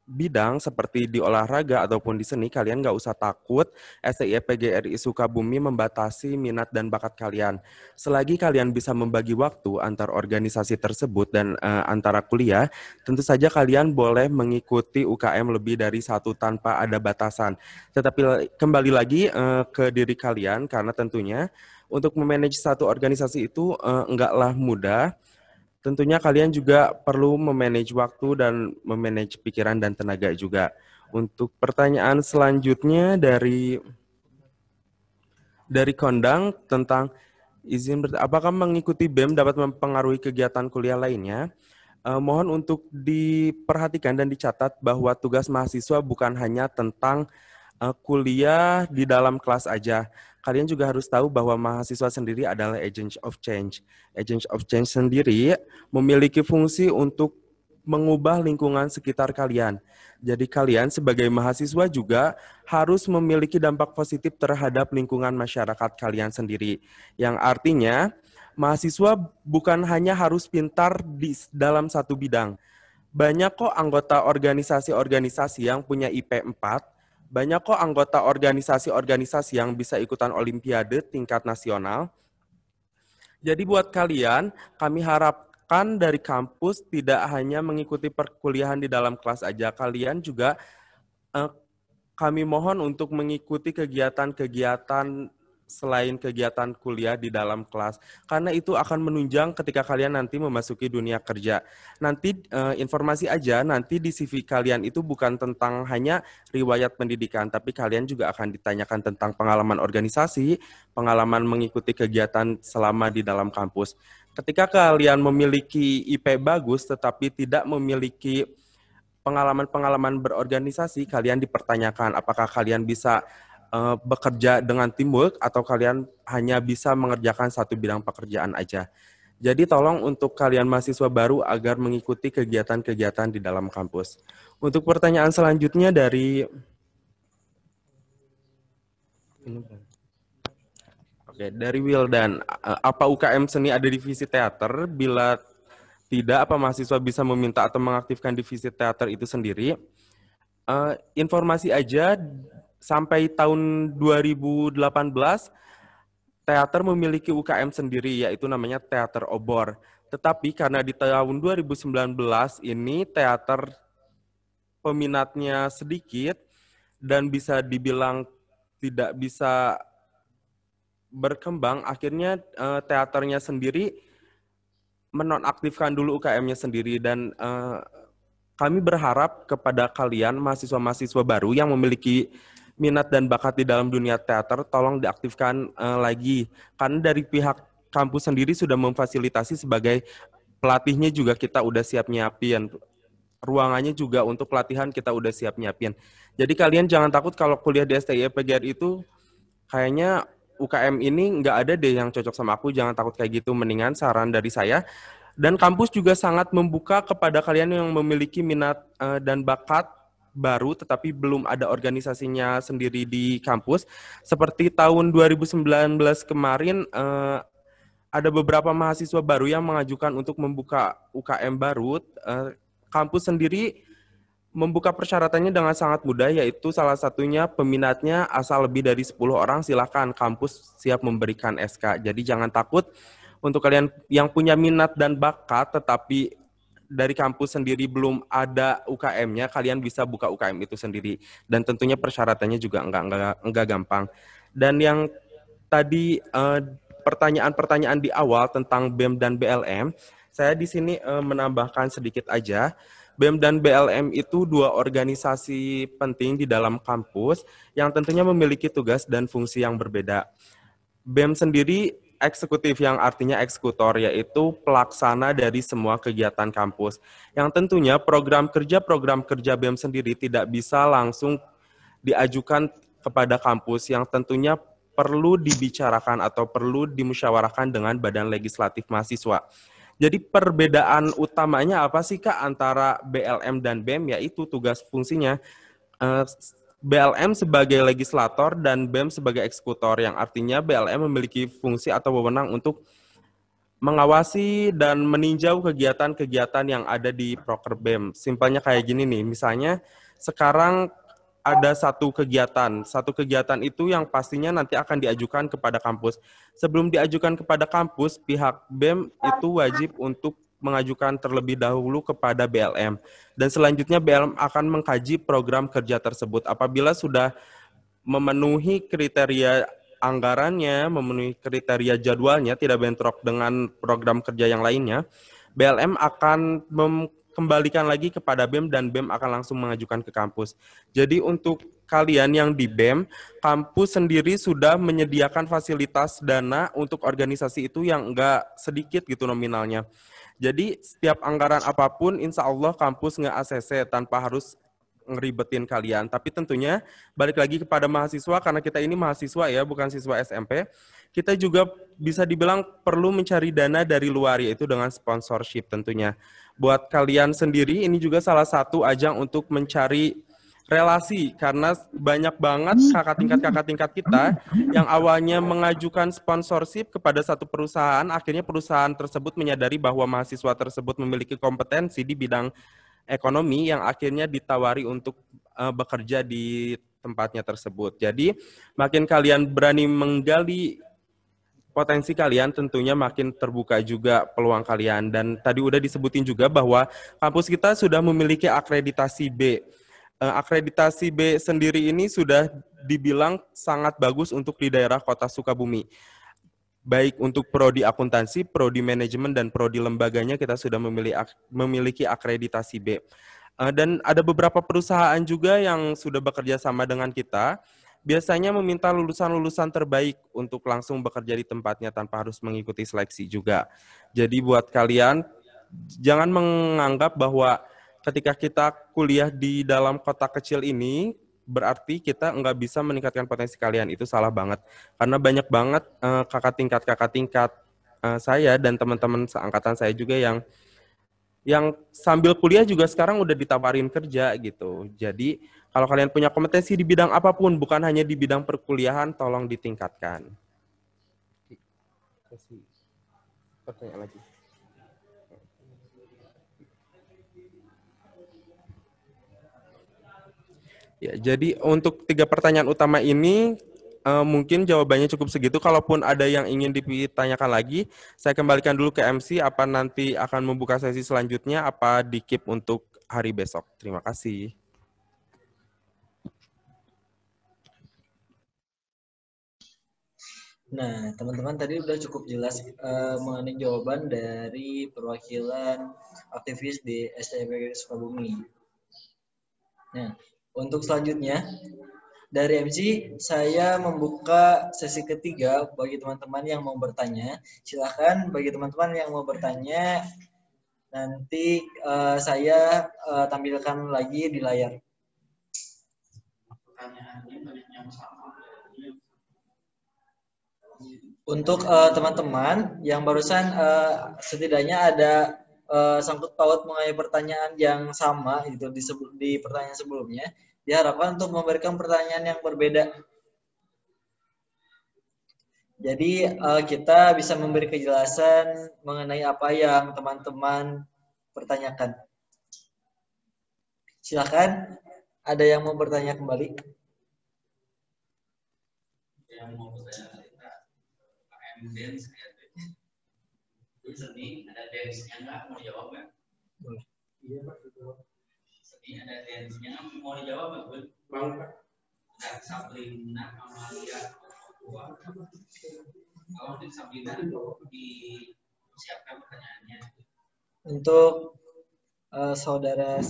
bidang seperti di olahraga ataupun di seni, kalian nggak usah takut STI PGRI Sukabumi membatasi minat dan bakat kalian. Selagi kalian bisa membagi waktu antar organisasi tersebut dan antara kuliah, tentu saja kalian boleh mengikuti UKM lebih dari satu tanpa ada batasan. Tetapi kembali lagi ke diri kalian, karena tentunya untuk memanage satu organisasi itu enggaklah mudah. Tentunya kalian juga perlu memanage waktu dan memanage pikiran dan tenaga juga. Untuk pertanyaan selanjutnya dari Kondang tentang apakah mengikuti BEM dapat mempengaruhi kegiatan kuliah lainnya? Mohon untuk diperhatikan dan dicatat bahwa tugas mahasiswa bukan hanya tentang kuliah di dalam kelas aja. Kalian juga harus tahu bahwa mahasiswa sendiri adalah agent of change. Agent of change sendiri memiliki fungsi untuk mengubah lingkungan sekitar kalian. Jadi kalian sebagai mahasiswa juga harus memiliki dampak positif terhadap lingkungan masyarakat kalian sendiri. Yang artinya mahasiswa bukan hanya harus pintar di dalam satu bidang. Banyak kok anggota organisasi-organisasi yang punya IP 4, banyak kok anggota organisasi-organisasi yang bisa ikutan olimpiade tingkat nasional. Jadi buat kalian, kami harapkan dari kampus tidak hanya mengikuti perkuliahan di dalam kelas aja, kalian juga kami mohon untuk mengikuti kegiatan-kegiatan selain kegiatan kuliah di dalam kelas. Karena itu akan menunjang ketika kalian nanti memasuki dunia kerja. Nanti informasi aja, nanti di CV kalian itu bukan tentang hanya riwayat pendidikan, tapi kalian juga akan ditanyakan tentang pengalaman organisasi, pengalaman mengikuti kegiatan selama di dalam kampus. Ketika kalian memiliki IP bagus tetapi tidak memiliki pengalaman-pengalaman berorganisasi, kalian dipertanyakan apakah kalian bisa bekerja dengan teamwork atau kalian hanya bisa mengerjakan satu bidang pekerjaan aja. Jadi tolong untuk kalian mahasiswa baru agar mengikuti kegiatan-kegiatan di dalam kampus. Untuk pertanyaan selanjutnya dari Wildan, apa UKM seni ada divisi teater? Bila tidak, apa mahasiswa bisa meminta atau mengaktifkan divisi teater itu sendiri? Informasi aja, sampai tahun 2018, teater memiliki UKM sendiri, yaitu namanya Teater Obor. Tetapi karena di tahun 2019 ini teater peminatnya sedikit dan bisa dibilang tidak bisa berkembang, akhirnya teaternya sendiri menonaktifkan dulu UKM-nya sendiri. Dan kami berharap kepada kalian mahasiswa-mahasiswa baru yang memiliki minat dan bakat di dalam dunia teater, tolong diaktifkan lagi. Karena dari pihak kampus sendiri sudah memfasilitasi sebagai pelatihnya juga kita udah siap nyiapin. Ruangannya juga untuk pelatihan kita udah siap nyiapin. Jadi kalian jangan takut kalau kuliah di STI PGRI itu kayaknya UKM ini nggak ada deh yang cocok sama aku, jangan takut kayak gitu. Mendingan saran dari saya. Dan kampus juga sangat membuka kepada kalian yang memiliki minat dan bakat baru tetapi belum ada organisasinya sendiri di kampus. Seperti tahun 2019 kemarin ada beberapa mahasiswa baru yang mengajukan untuk membuka UKM baru. Kampus sendiri membuka persyaratannya dengan sangat mudah, yaitu salah satunya peminatnya asal lebih dari 10 orang, silakan kampus siap memberikan SK. Jadi jangan takut untuk kalian yang punya minat dan bakat tetapi dari kampus sendiri belum ada UKM-nya, kalian bisa buka UKM itu sendiri. Dan tentunya persyaratannya juga enggak gampang. Dan yang tadi pertanyaan-pertanyaan di awal tentang BEM dan BLM, saya di sini menambahkan sedikit aja. BEM dan BLM itu dua organisasi penting di dalam kampus yang tentunya memiliki tugas dan fungsi yang berbeda. BEM sendiri eksekutif, yang artinya eksekutor, yaitu pelaksana dari semua kegiatan kampus. Yang tentunya program kerja BEM sendiri tidak bisa langsung diajukan kepada kampus, yang tentunya perlu dibicarakan atau perlu dimusyawarahkan dengan Badan Legislatif Mahasiswa. Jadi perbedaan utamanya apa sih Kak antara BLM dan BEM, yaitu tugas fungsinya. BLM sebagai legislator dan BEM sebagai eksekutor, yang artinya BLM memiliki fungsi atau wewenang untuk mengawasi dan meninjau kegiatan-kegiatan yang ada di proker BEM. Simpelnya kayak gini nih, misalnya sekarang ada satu kegiatan itu yang pastinya nanti akan diajukan kepada kampus. Sebelum diajukan kepada kampus, pihak BEM itu wajib untuk mengajukan terlebih dahulu kepada BLM. Dan selanjutnya BLM akan mengkaji program kerja tersebut. Apabila sudah memenuhi kriteria anggarannya, memenuhi kriteria jadwalnya, tidak bentrok dengan program kerja yang lainnya, BLM akan kembalikan lagi kepada BEM dan BEM akan langsung mengajukan ke kampus. Jadi untuk kalian yang di BEM, kampus sendiri sudah menyediakan fasilitas dana untuk organisasi itu yang enggak sedikit gitu nominalnya. Jadi setiap anggaran apapun insya Allah kampus nge-ACC tanpa harus ngeribetin kalian. Tapi tentunya balik lagi kepada mahasiswa, karena kita ini mahasiswa ya, bukan siswa SMP. Kita juga bisa dibilang perlu mencari dana dari luar, yaitu dengan sponsorship tentunya. Buat kalian sendiri, ini juga salah satu ajang untuk mencari relasi, karena banyak banget kakak tingkat kita yang awalnya mengajukan sponsorship kepada satu perusahaan, akhirnya perusahaan tersebut menyadari bahwa mahasiswa tersebut memiliki kompetensi di bidang ekonomi yang akhirnya ditawari untuk bekerja di tempatnya tersebut. Jadi makin kalian berani menggali potensi kalian, tentunya makin terbuka juga peluang kalian. Dan tadi udah disebutin juga bahwa kampus kita sudah memiliki akreditasi B. Akreditasi B sendiri ini sudah dibilang sangat bagus untuk di daerah Kota Sukabumi. Baik untuk prodi akuntansi, prodi manajemen, dan prodi lembaganya kita sudah memiliki akreditasi B. Dan ada beberapa perusahaan juga yang sudah bekerja sama dengan kita, biasanya meminta lulusan-lulusan terbaik untuk langsung bekerja di tempatnya tanpa harus mengikuti seleksi juga. Jadi buat kalian, jangan menganggap bahwa ketika kita kuliah di dalam kota kecil ini, berarti kita nggak bisa meningkatkan potensi kalian. Itu salah banget. Karena banyak banget kakak tingkat saya dan teman-teman seangkatan saya juga yang sambil kuliah juga sekarang udah ditawarin kerja gitu. Jadi kalau kalian punya kompetensi di bidang apapun, bukan hanya di bidang perkuliahan, tolong ditingkatkan. Pertanyaan lagi. Ya, jadi untuk 3 pertanyaan utama ini mungkin jawabannya cukup segitu. Kalaupun ada yang ingin ditanyakan lagi, saya kembalikan dulu ke MC. Apa nanti akan membuka sesi selanjutnya? Apa di-keep untuk hari besok? Terima kasih. Nah, teman-teman tadi udah cukup jelas mengenai jawaban dari perwakilan aktivis di STIPGRI Sukabumi. Nah, untuk selanjutnya, dari MC, saya membuka sesi ketiga bagi teman-teman yang mau bertanya. Silahkan bagi teman-teman yang mau bertanya, nanti saya tampilkan lagi di layar. Untuk teman-teman yang barusan setidaknya ada sangkut paut mengenai pertanyaan yang sama gitu di pertanyaan sebelumnya, diharapkan untuk memberikan pertanyaan yang berbeda. Jadi kita bisa memberi kejelasan mengenai apa yang teman-teman pertanyakan. Silakan, ada yang mau bertanya kembali? Yang mau bertanya, dance, sedih, ada dance-nya nggak? Mau dijawab nggak? Boleh. Iya, Pak. Sedih, ada dance-nya nggak? Mau dijawab nggak, Bun? Mau, Pak. Ada Sabrina, Amalia, kalau di Sabrina disiapkan pertanyaannya. Untuk saudari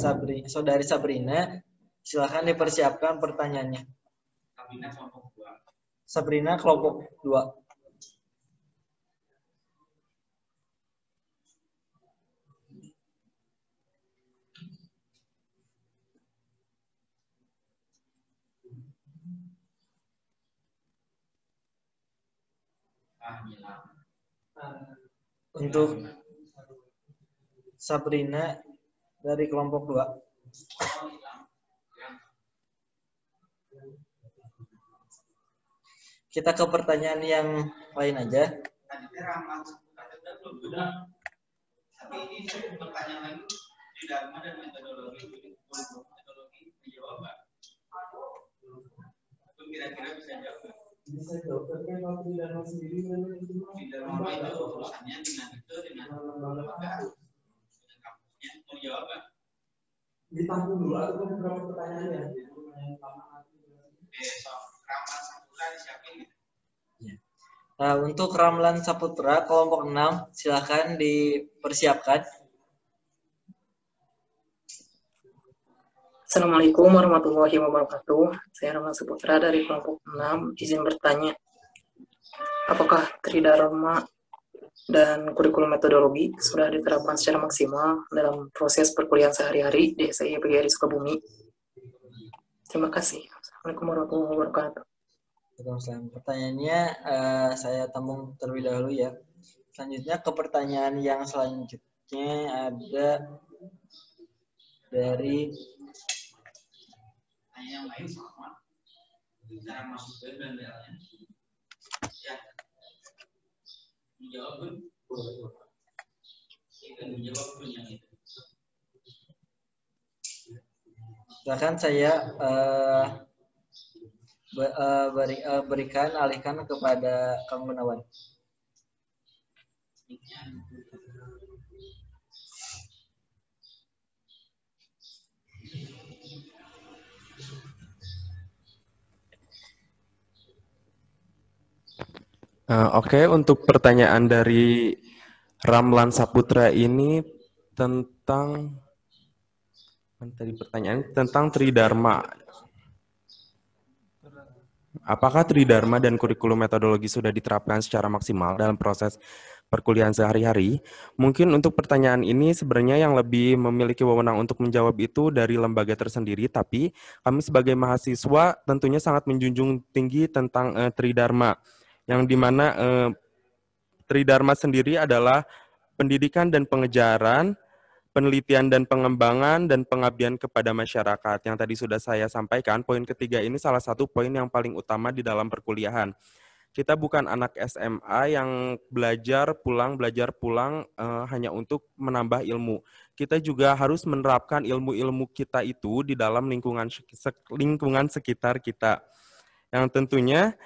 Sabrina, silakan dipersiapkan pertanyaannya. Sabrina kelompok 2. Sabrina kelompok 2. Untuk Sabrina dari kelompok 2. Kita ke pertanyaan yang lain aja. Tapi ini pertanyaan lain di dharma dan metodologi menjawab. Kira-kira bisa jawab. Bisa jawab, tapi kalau di dharma sendiri di dharma itu urusannya dengan lembaga, dengan kampusnya. Mau jawab nggak? Ditampung dulu atau beberapa pertanyaannya? Besok Ramlan Saputra disiapin. Nah, untuk Ramlan Saputra kelompok 6 silakan dipersiapkan. Assalamualaikum warahmatullahi wabarakatuh. Saya Ramlan Saputra dari kelompok 6. Izin bertanya, apakah tridharma dan kurikulum metodologi sudah diterapkan secara maksimal dalam proses perkuliahan sehari-hari di STIPGRI Sukabumi? Terima kasih. Assalamualaikum warahmatullahi wabarakatuh. Waalaikumsalam. Pertanyaannya saya tampung terlebih dahulu ya. Selanjutnya ke pertanyaan yang selanjutnya ada dari silakan saya alihkan kepada Kang Gunawan. Oke, untuk pertanyaan dari Ramlan Saputra ini tentang tadi pertanyaan tentang Tridharma. Apakah Tridharma dan kurikulum metodologi sudah diterapkan secara maksimal dalam proses perkuliahan sehari-hari? Mungkin untuk pertanyaan ini sebenarnya yang lebih memiliki wewenang untuk menjawab itu dari lembaga tersendiri, tapi kami sebagai mahasiswa tentunya sangat menjunjung tinggi tentang Tridharma, yang dimana Tridharma sendiri adalah pendidikan dan pengejaran, penelitian dan pengembangan, dan pengabdian kepada masyarakat. Yang tadi sudah saya sampaikan, poin ketiga ini salah satu poin yang paling utama di dalam perkuliahan. Kita bukan anak SMA yang belajar pulang hanya untuk menambah ilmu. Kita juga harus menerapkan ilmu-ilmu kita itu di dalam lingkungan sekitar kita. Yang tentunya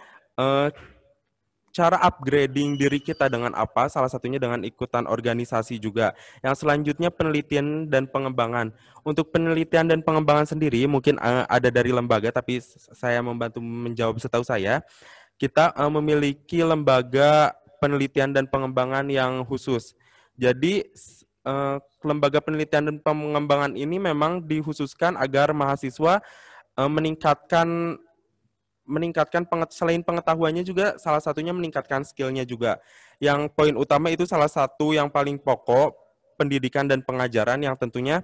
cara upgrading diri kita dengan apa? Salah satunya dengan ikutan organisasi juga. Yang selanjutnya penelitian dan pengembangan. Untuk penelitian dan pengembangan sendiri mungkin ada dari lembaga, tapi saya membantu menjawab setahu saya. Kita memiliki lembaga penelitian dan pengembangan yang khusus. Jadi lembaga penelitian dan pengembangan ini memang dikhususkan agar mahasiswa meningkatkan selain pengetahuannya juga salah satunya meningkatkan skillnya juga. Yang poin utama itu salah satu yang paling pokok, pendidikan dan pengajaran, yang tentunya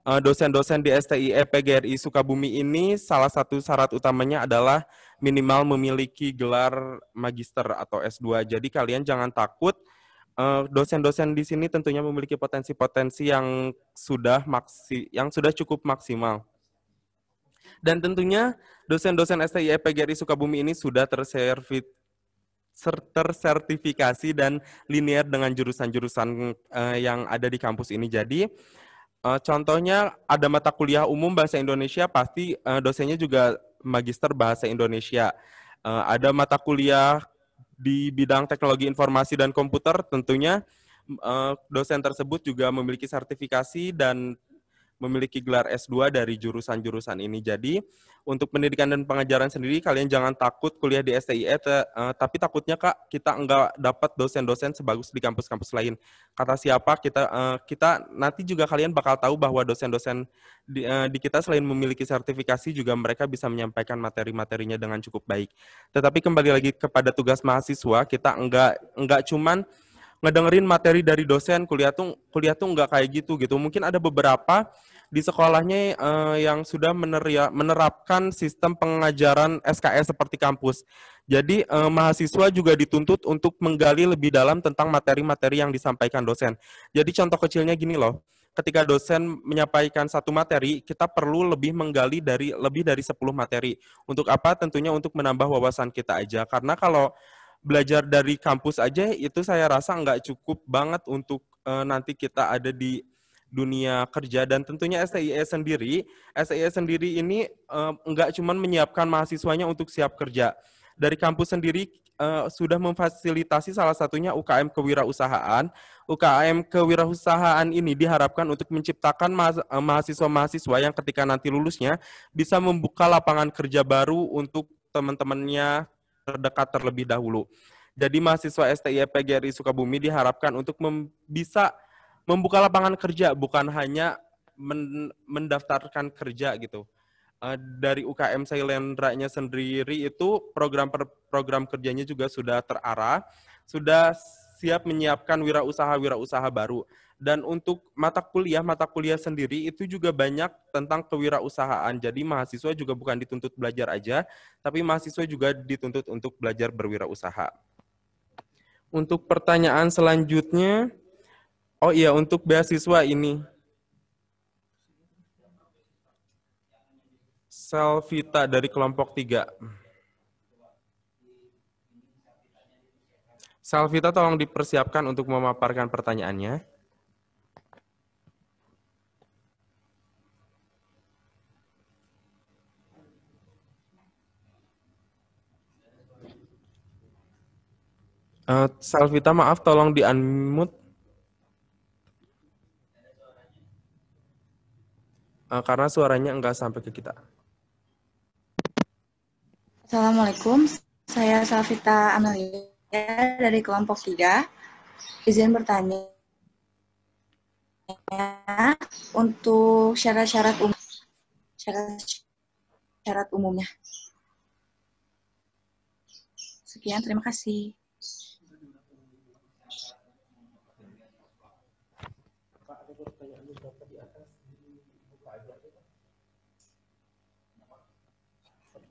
dosen-dosen di STIE PGRI Sukabumi ini salah satu syarat utamanya adalah minimal memiliki gelar magister atau S2. Jadi kalian jangan takut, dosen-dosen di sini tentunya memiliki potensi-potensi yang sudah cukup maksimal. Dan tentunya dosen-dosen STIE PGRI Sukabumi ini sudah tersertifikasi dan linear dengan jurusan-jurusan yang ada di kampus ini. Jadi contohnya ada mata kuliah umum bahasa Indonesia, pasti dosennya juga magister bahasa Indonesia. Ada mata kuliah di bidang teknologi informasi dan komputer, tentunya dosen tersebut juga memiliki sertifikasi dan memiliki gelar S2 dari jurusan-jurusan ini. Jadi untuk pendidikan dan pengajaran sendiri kalian jangan takut kuliah di STIE, tapi takutnya Kak kita enggak dapat dosen-dosen sebagus di kampus-kampus lain. Kata siapa? Kita nanti juga kalian bakal tahu bahwa dosen-dosen di kita selain memiliki sertifikasi juga mereka bisa menyampaikan materi-materinya dengan cukup baik. Tetapi kembali lagi kepada tugas mahasiswa, kita enggak cuman ngedengerin materi dari dosen, kuliah tuh nggak kayak gitu. Mungkin ada beberapa di sekolahnya yang sudah menerapkan sistem pengajaran SKS seperti kampus. Jadi mahasiswa juga dituntut untuk menggali lebih dalam tentang materi-materi yang disampaikan dosen. Jadi contoh kecilnya gini loh, ketika dosen menyampaikan satu materi, kita perlu lebih menggali lebih dari 10 materi. Untuk apa? Tentunya untuk menambah wawasan kita aja. Karena kalau belajar dari kampus aja itu saya rasa nggak cukup banget untuk nanti kita ada di dunia kerja. Dan tentunya STIE sendiri ini nggak cuma menyiapkan mahasiswanya untuk siap kerja. Dari kampus sendiri sudah memfasilitasi salah satunya UKM kewirausahaan. UKM kewirausahaan ini diharapkan untuk menciptakan mahasiswa-mahasiswa yang ketika nanti lulusnya bisa membuka lapangan kerja baru untuk teman-temannya terdekat terlebih dahulu. Jadi mahasiswa STIE PGRI Sukabumi diharapkan untuk bisa membuka lapangan kerja, bukan hanya mendaftarkan kerja gitu. Dari UKM Sailendra-nya sendiri itu program kerjanya juga sudah terarah, sudah siap menyiapkan wirausaha baru. Dan untuk mata kuliah sendiri itu juga banyak tentang kewirausahaan. Jadi mahasiswa juga bukan dituntut belajar aja, tapi mahasiswa juga dituntut untuk belajar berwirausaha. Untuk pertanyaan selanjutnya, oh iya, untuk beasiswa ini. Selvita dari kelompok 3. Selvita tolong dipersiapkan untuk memaparkan pertanyaannya. Selvita, maaf, tolong di-unmute. Karena suaranya enggak sampai ke kita. Assalamualaikum, saya Selvita Amelia dari kelompok 3. Izin bertanya untuk syarat-syarat umumnya. Sekian, terima kasih.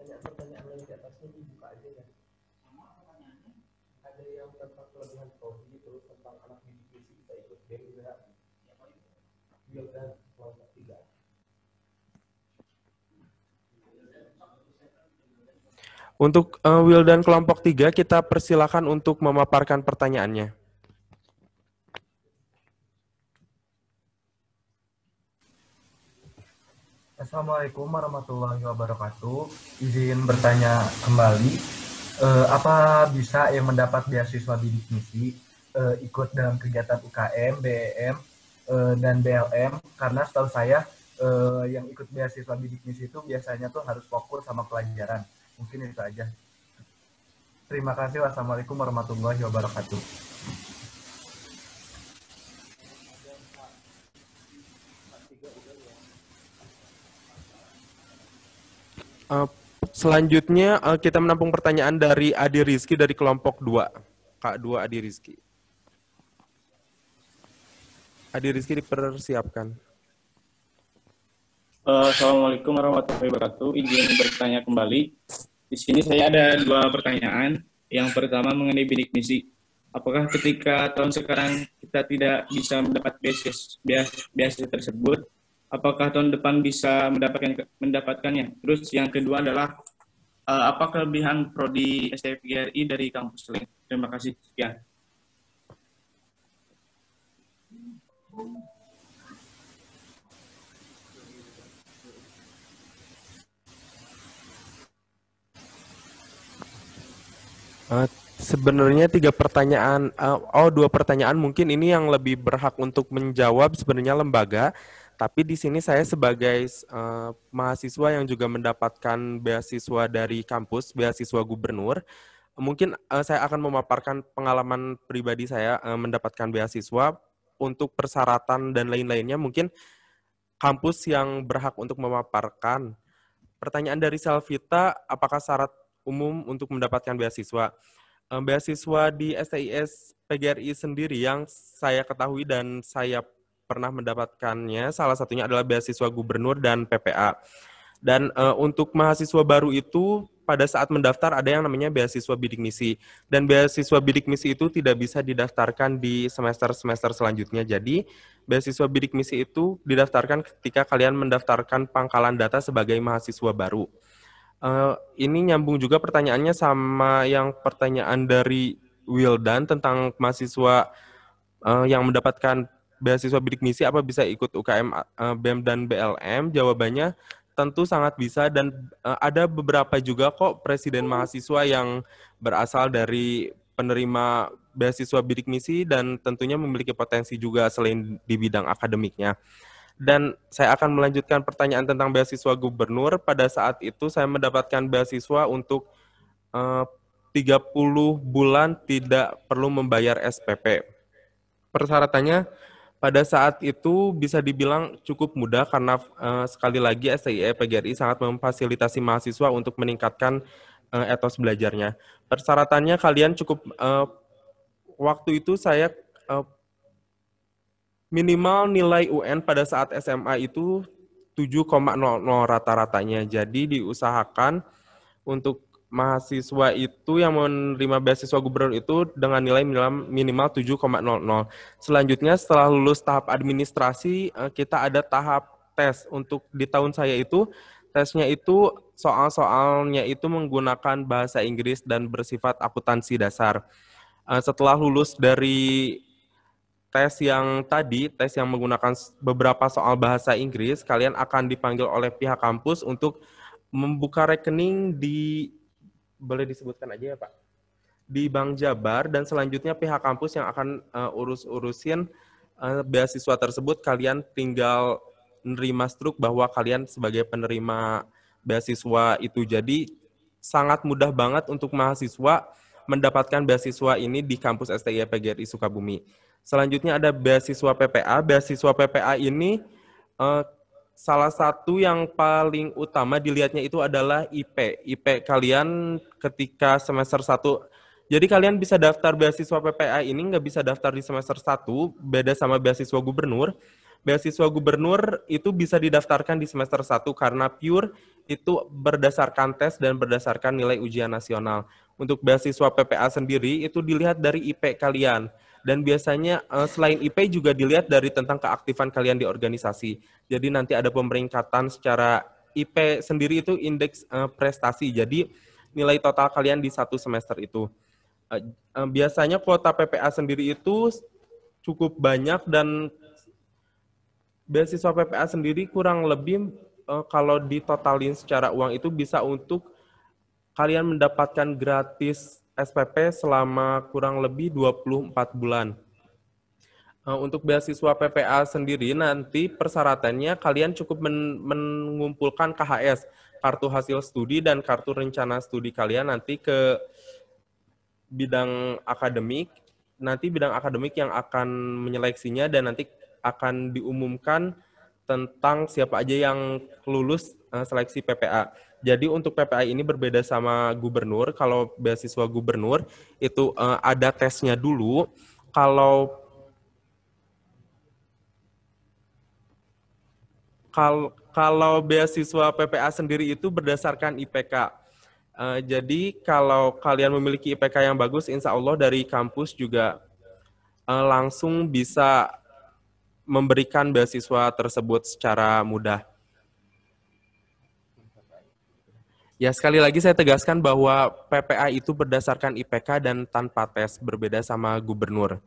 Pertanyaan yang di atasnya dibuka aja ya. Ada yang tentang kelebihan prodi, terus tentang anak didik misi bisa ikut BEM juga. Wildan kelompok 3. Untuk Wildan kelompok 3, kita persilakan untuk memaparkan pertanyaannya. Assalamualaikum warahmatullahi wabarakatuh. Izin bertanya kembali, apa bisa yang mendapat beasiswa bidik misi ikut dalam kegiatan UKM, BEM, dan BLM? Karena setahu saya yang ikut beasiswa bidik misi itu biasanya tuh harus fokus sama pelajaran. Mungkin itu aja. Terima kasih. Wassalamualaikum warahmatullahi wabarakatuh. Selanjutnya kita menampung pertanyaan dari Adi Rizky dari kelompok 2. Kak 2 Adi Rizky. Adi Rizky dipersiapkan. Assalamualaikum warahmatullahi wabarakatuh. Izin bertanya kembali. Di sini saya ada 2 pertanyaan. Yang pertama mengenai bidik misi. Apakah ketika tahun sekarang kita tidak bisa mendapat beasiswa tersebut, apakah tahun depan bisa mendapatkannya? Terus yang kedua adalah apa kelebihan prodi STI PGRI dari kampus lain? Terima kasih. Sekian. Sebenarnya 3 pertanyaan, 2 pertanyaan mungkin ini yang lebih berhak untuk menjawab sebenarnya lembaga. Tapi di sini saya sebagai mahasiswa yang juga mendapatkan beasiswa dari kampus, beasiswa gubernur, mungkin saya akan memaparkan pengalaman pribadi saya mendapatkan beasiswa untuk persyaratan dan lain-lainnya. Mungkin kampus yang berhak untuk memaparkan. Pertanyaan dari Selvita, apakah syarat umum untuk mendapatkan beasiswa? Beasiswa di STIS PGRI sendiri yang saya ketahui dan saya pernah mendapatkannya, salah satunya adalah beasiswa gubernur dan PPA. Dan untuk mahasiswa baru itu pada saat mendaftar ada yang namanya beasiswa bidik misi. Dan beasiswa bidik misi itu tidak bisa didaftarkan di semester-semester selanjutnya. Jadi beasiswa bidik misi itu didaftarkan ketika kalian mendaftarkan pangkalan data sebagai mahasiswa baru. Ini nyambung juga pertanyaannya sama yang pertanyaan dari Wildan tentang mahasiswa yang mendapatkan beasiswa bidik misi apa bisa ikut UKM, BEM, dan BLM? Jawabannya tentu sangat bisa, dan ada beberapa juga kok presiden mahasiswa yang berasal dari penerima beasiswa bidik misi dan tentunya memiliki potensi juga selain di bidang akademiknya. Dan saya akan melanjutkan pertanyaan tentang beasiswa gubernur. Pada saat itu saya mendapatkan beasiswa untuk 30 bulan tidak perlu membayar SPP. Persyaratannya pada saat itu bisa dibilang cukup mudah karena sekali lagi STIE PGRI sangat memfasilitasi mahasiswa untuk meningkatkan etos belajarnya. Persyaratannya kalian cukup waktu itu saya minimal nilai UN pada saat SMA itu 7,00 rata-ratanya. Jadi diusahakan untuk mahasiswa itu yang menerima beasiswa gubernur itu dengan nilai minimal 7,00. Selanjutnya setelah lulus tahap administrasi, kita ada tahap tes. Untuk di tahun saya itu, tesnya itu soal-soalnya itu menggunakan bahasa Inggris dan bersifat akuntansi dasar. Setelah lulus dari tes yang tadi, tes yang menggunakan beberapa soal bahasa Inggris, kalian akan dipanggil oleh pihak kampus untuk membuka rekening di, boleh disebutkan aja ya Pak, di Bank Jabar, dan selanjutnya pihak kampus yang akan urusin beasiswa tersebut. Kalian tinggal menerima struk bahwa kalian sebagai penerima beasiswa itu. Jadi sangat mudah banget untuk mahasiswa mendapatkan beasiswa ini di kampus STI PGRI Sukabumi. Selanjutnya ada beasiswa PPA. Beasiswa PPA ini salah satu yang paling utama dilihatnya itu adalah IP. IP kalian ketika semester 1. Jadi kalian bisa daftar beasiswa PPA ini nggak bisa daftar di semester 1, beda sama beasiswa gubernur. Beasiswa gubernur itu bisa didaftarkan di semester 1 karena pure itu berdasarkan tes dan berdasarkan nilai ujian nasional. Untuk beasiswa PPA sendiri itu dilihat dari IP kalian. Dan biasanya selain IP juga dilihat dari tentang keaktifan kalian di organisasi. Jadi nanti ada pemeringkatan secara IP sendiri itu indeks prestasi. Jadi nilai total kalian di satu semester itu. Biasanya kuota PPA sendiri itu cukup banyak dan beasiswa PPA sendiri kurang lebih kalau ditotalin secara uang itu bisa untuk kalian mendapatkan gratis SPP selama kurang lebih 24 bulan. Untuk beasiswa PPA sendiri nanti persyaratannya kalian cukup mengumpulkan KHS, kartu hasil studi dan kartu rencana studi kalian nanti ke bidang akademik. Nanti bidang akademik yang akan menyeleksinya dan nanti akan diumumkan tentang siapa aja yang lulus seleksi PPA. Jadi untuk PPA ini berbeda sama gubernur. Kalau beasiswa gubernur itu ada tesnya dulu. Kalau beasiswa PPA sendiri itu berdasarkan IPK. Jadi kalau kalian memiliki IPK yang bagus, insya Allah dari kampus juga langsung bisa memberikan beasiswa tersebut secara mudah. Ya, sekali lagi saya tegaskan bahwa PPA itu berdasarkan IPK dan tanpa tes, berbeda sama gubernur.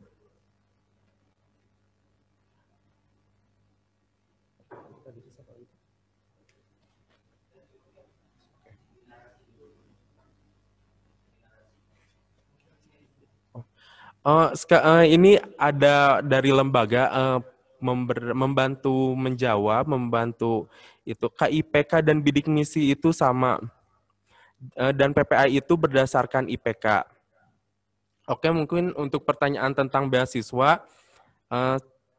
Ini ada dari lembaga membantu menjawab, membantu itu KIPK dan bidik misi itu sama. Dan PPA itu berdasarkan IPK. Oke, mungkin untuk pertanyaan tentang beasiswa,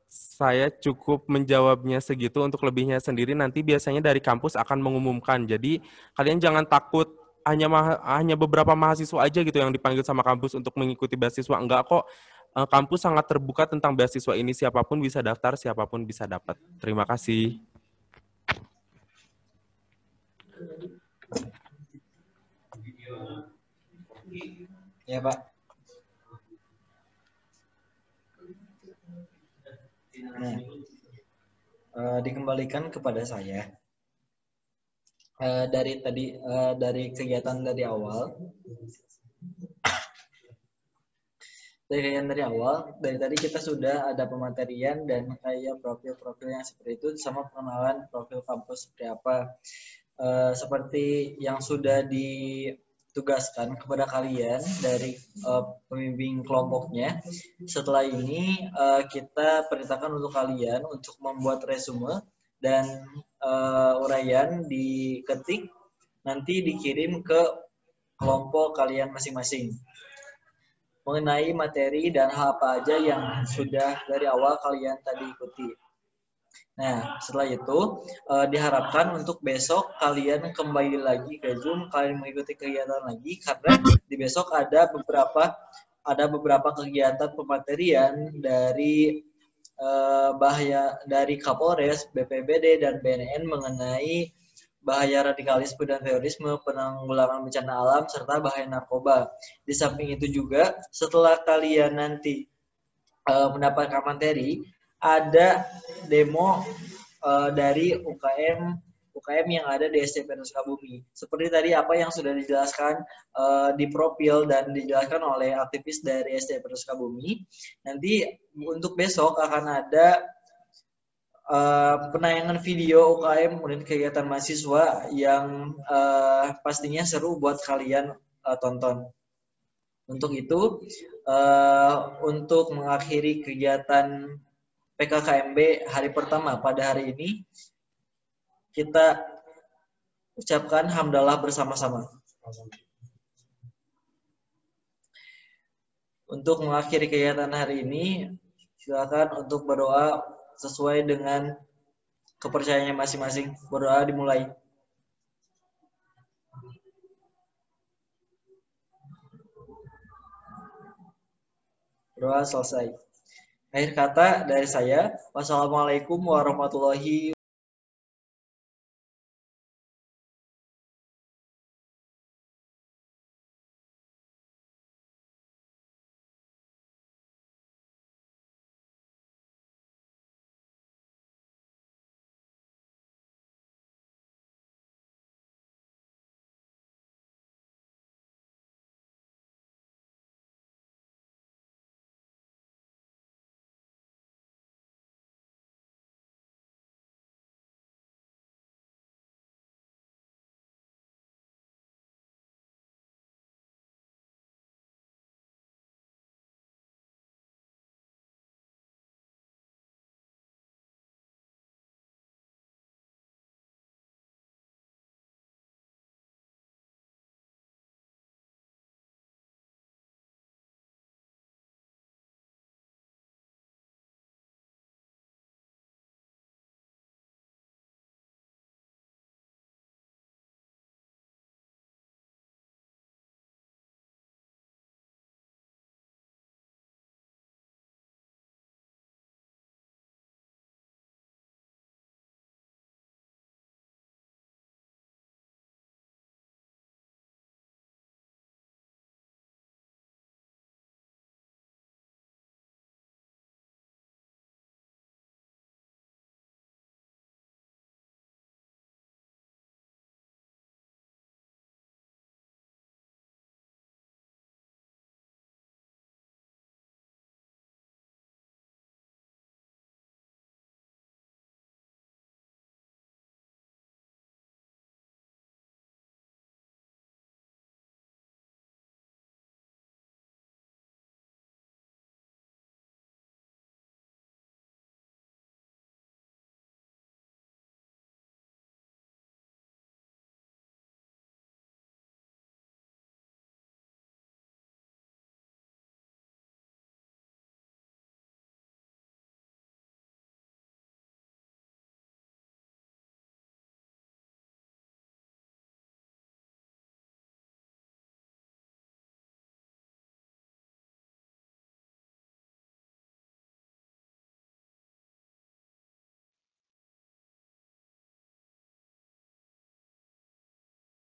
saya cukup menjawabnya segitu. Untuk lebihnya sendiri nanti biasanya dari kampus akan mengumumkan. Jadi kalian jangan takut hanya beberapa mahasiswa aja gitu yang dipanggil sama kampus untuk mengikuti beasiswa. Enggak kok, kampus sangat terbuka tentang beasiswa ini. Siapapun bisa daftar, siapapun bisa dapat. Terima kasih. Ya Pak. Nah, dikembalikan kepada saya. Dari kegiatan dari awal. Dari tadi kita sudah ada pematerian dan kayak profil-profil yang seperti itu sama pengenalan profil kampus seperti apa. Seperti yang sudah ditugaskan kepada kalian dari pembimbing kelompoknya. Setelah ini kita perintahkan untuk kalian untuk membuat resume dan uraian diketik, nanti dikirim ke kelompok kalian masing-masing mengenai materi dan hal apa aja yang sudah dari awal kalian tadi ikuti. Nah, setelah itu diharapkan untuk besok kalian kembali lagi ke Zoom, kalian mengikuti kegiatan lagi karena di besok ada beberapa ada beberapa kegiatan pematerian dari dari Kapolres, BPBD, dan BNN mengenai bahaya radikalisme dan terorisme, penanggulangan bencana alam, serta bahaya narkoba. Di samping itu juga, setelah kalian nanti mendapatkan materi, ada demo dari UKM yang ada di STPN Sukabumi. Seperti tadi apa yang sudah dijelaskan di profil dan dijelaskan oleh aktivis dari STPN Sukabumi. Nanti untuk besok akan ada penayangan video UKM unit kegiatan mahasiswa yang pastinya seru buat kalian tonton. Untuk itu, untuk mengakhiri kegiatan PKKMB hari pertama pada hari ini, kita ucapkan hamdalah bersama-sama. Untuk mengakhiri kegiatan hari ini, silakan untuk berdoa sesuai dengan kepercayaannya masing-masing. Berdoa dimulai. Doa selesai. Akhir kata dari saya, wassalamualaikum warahmatullahi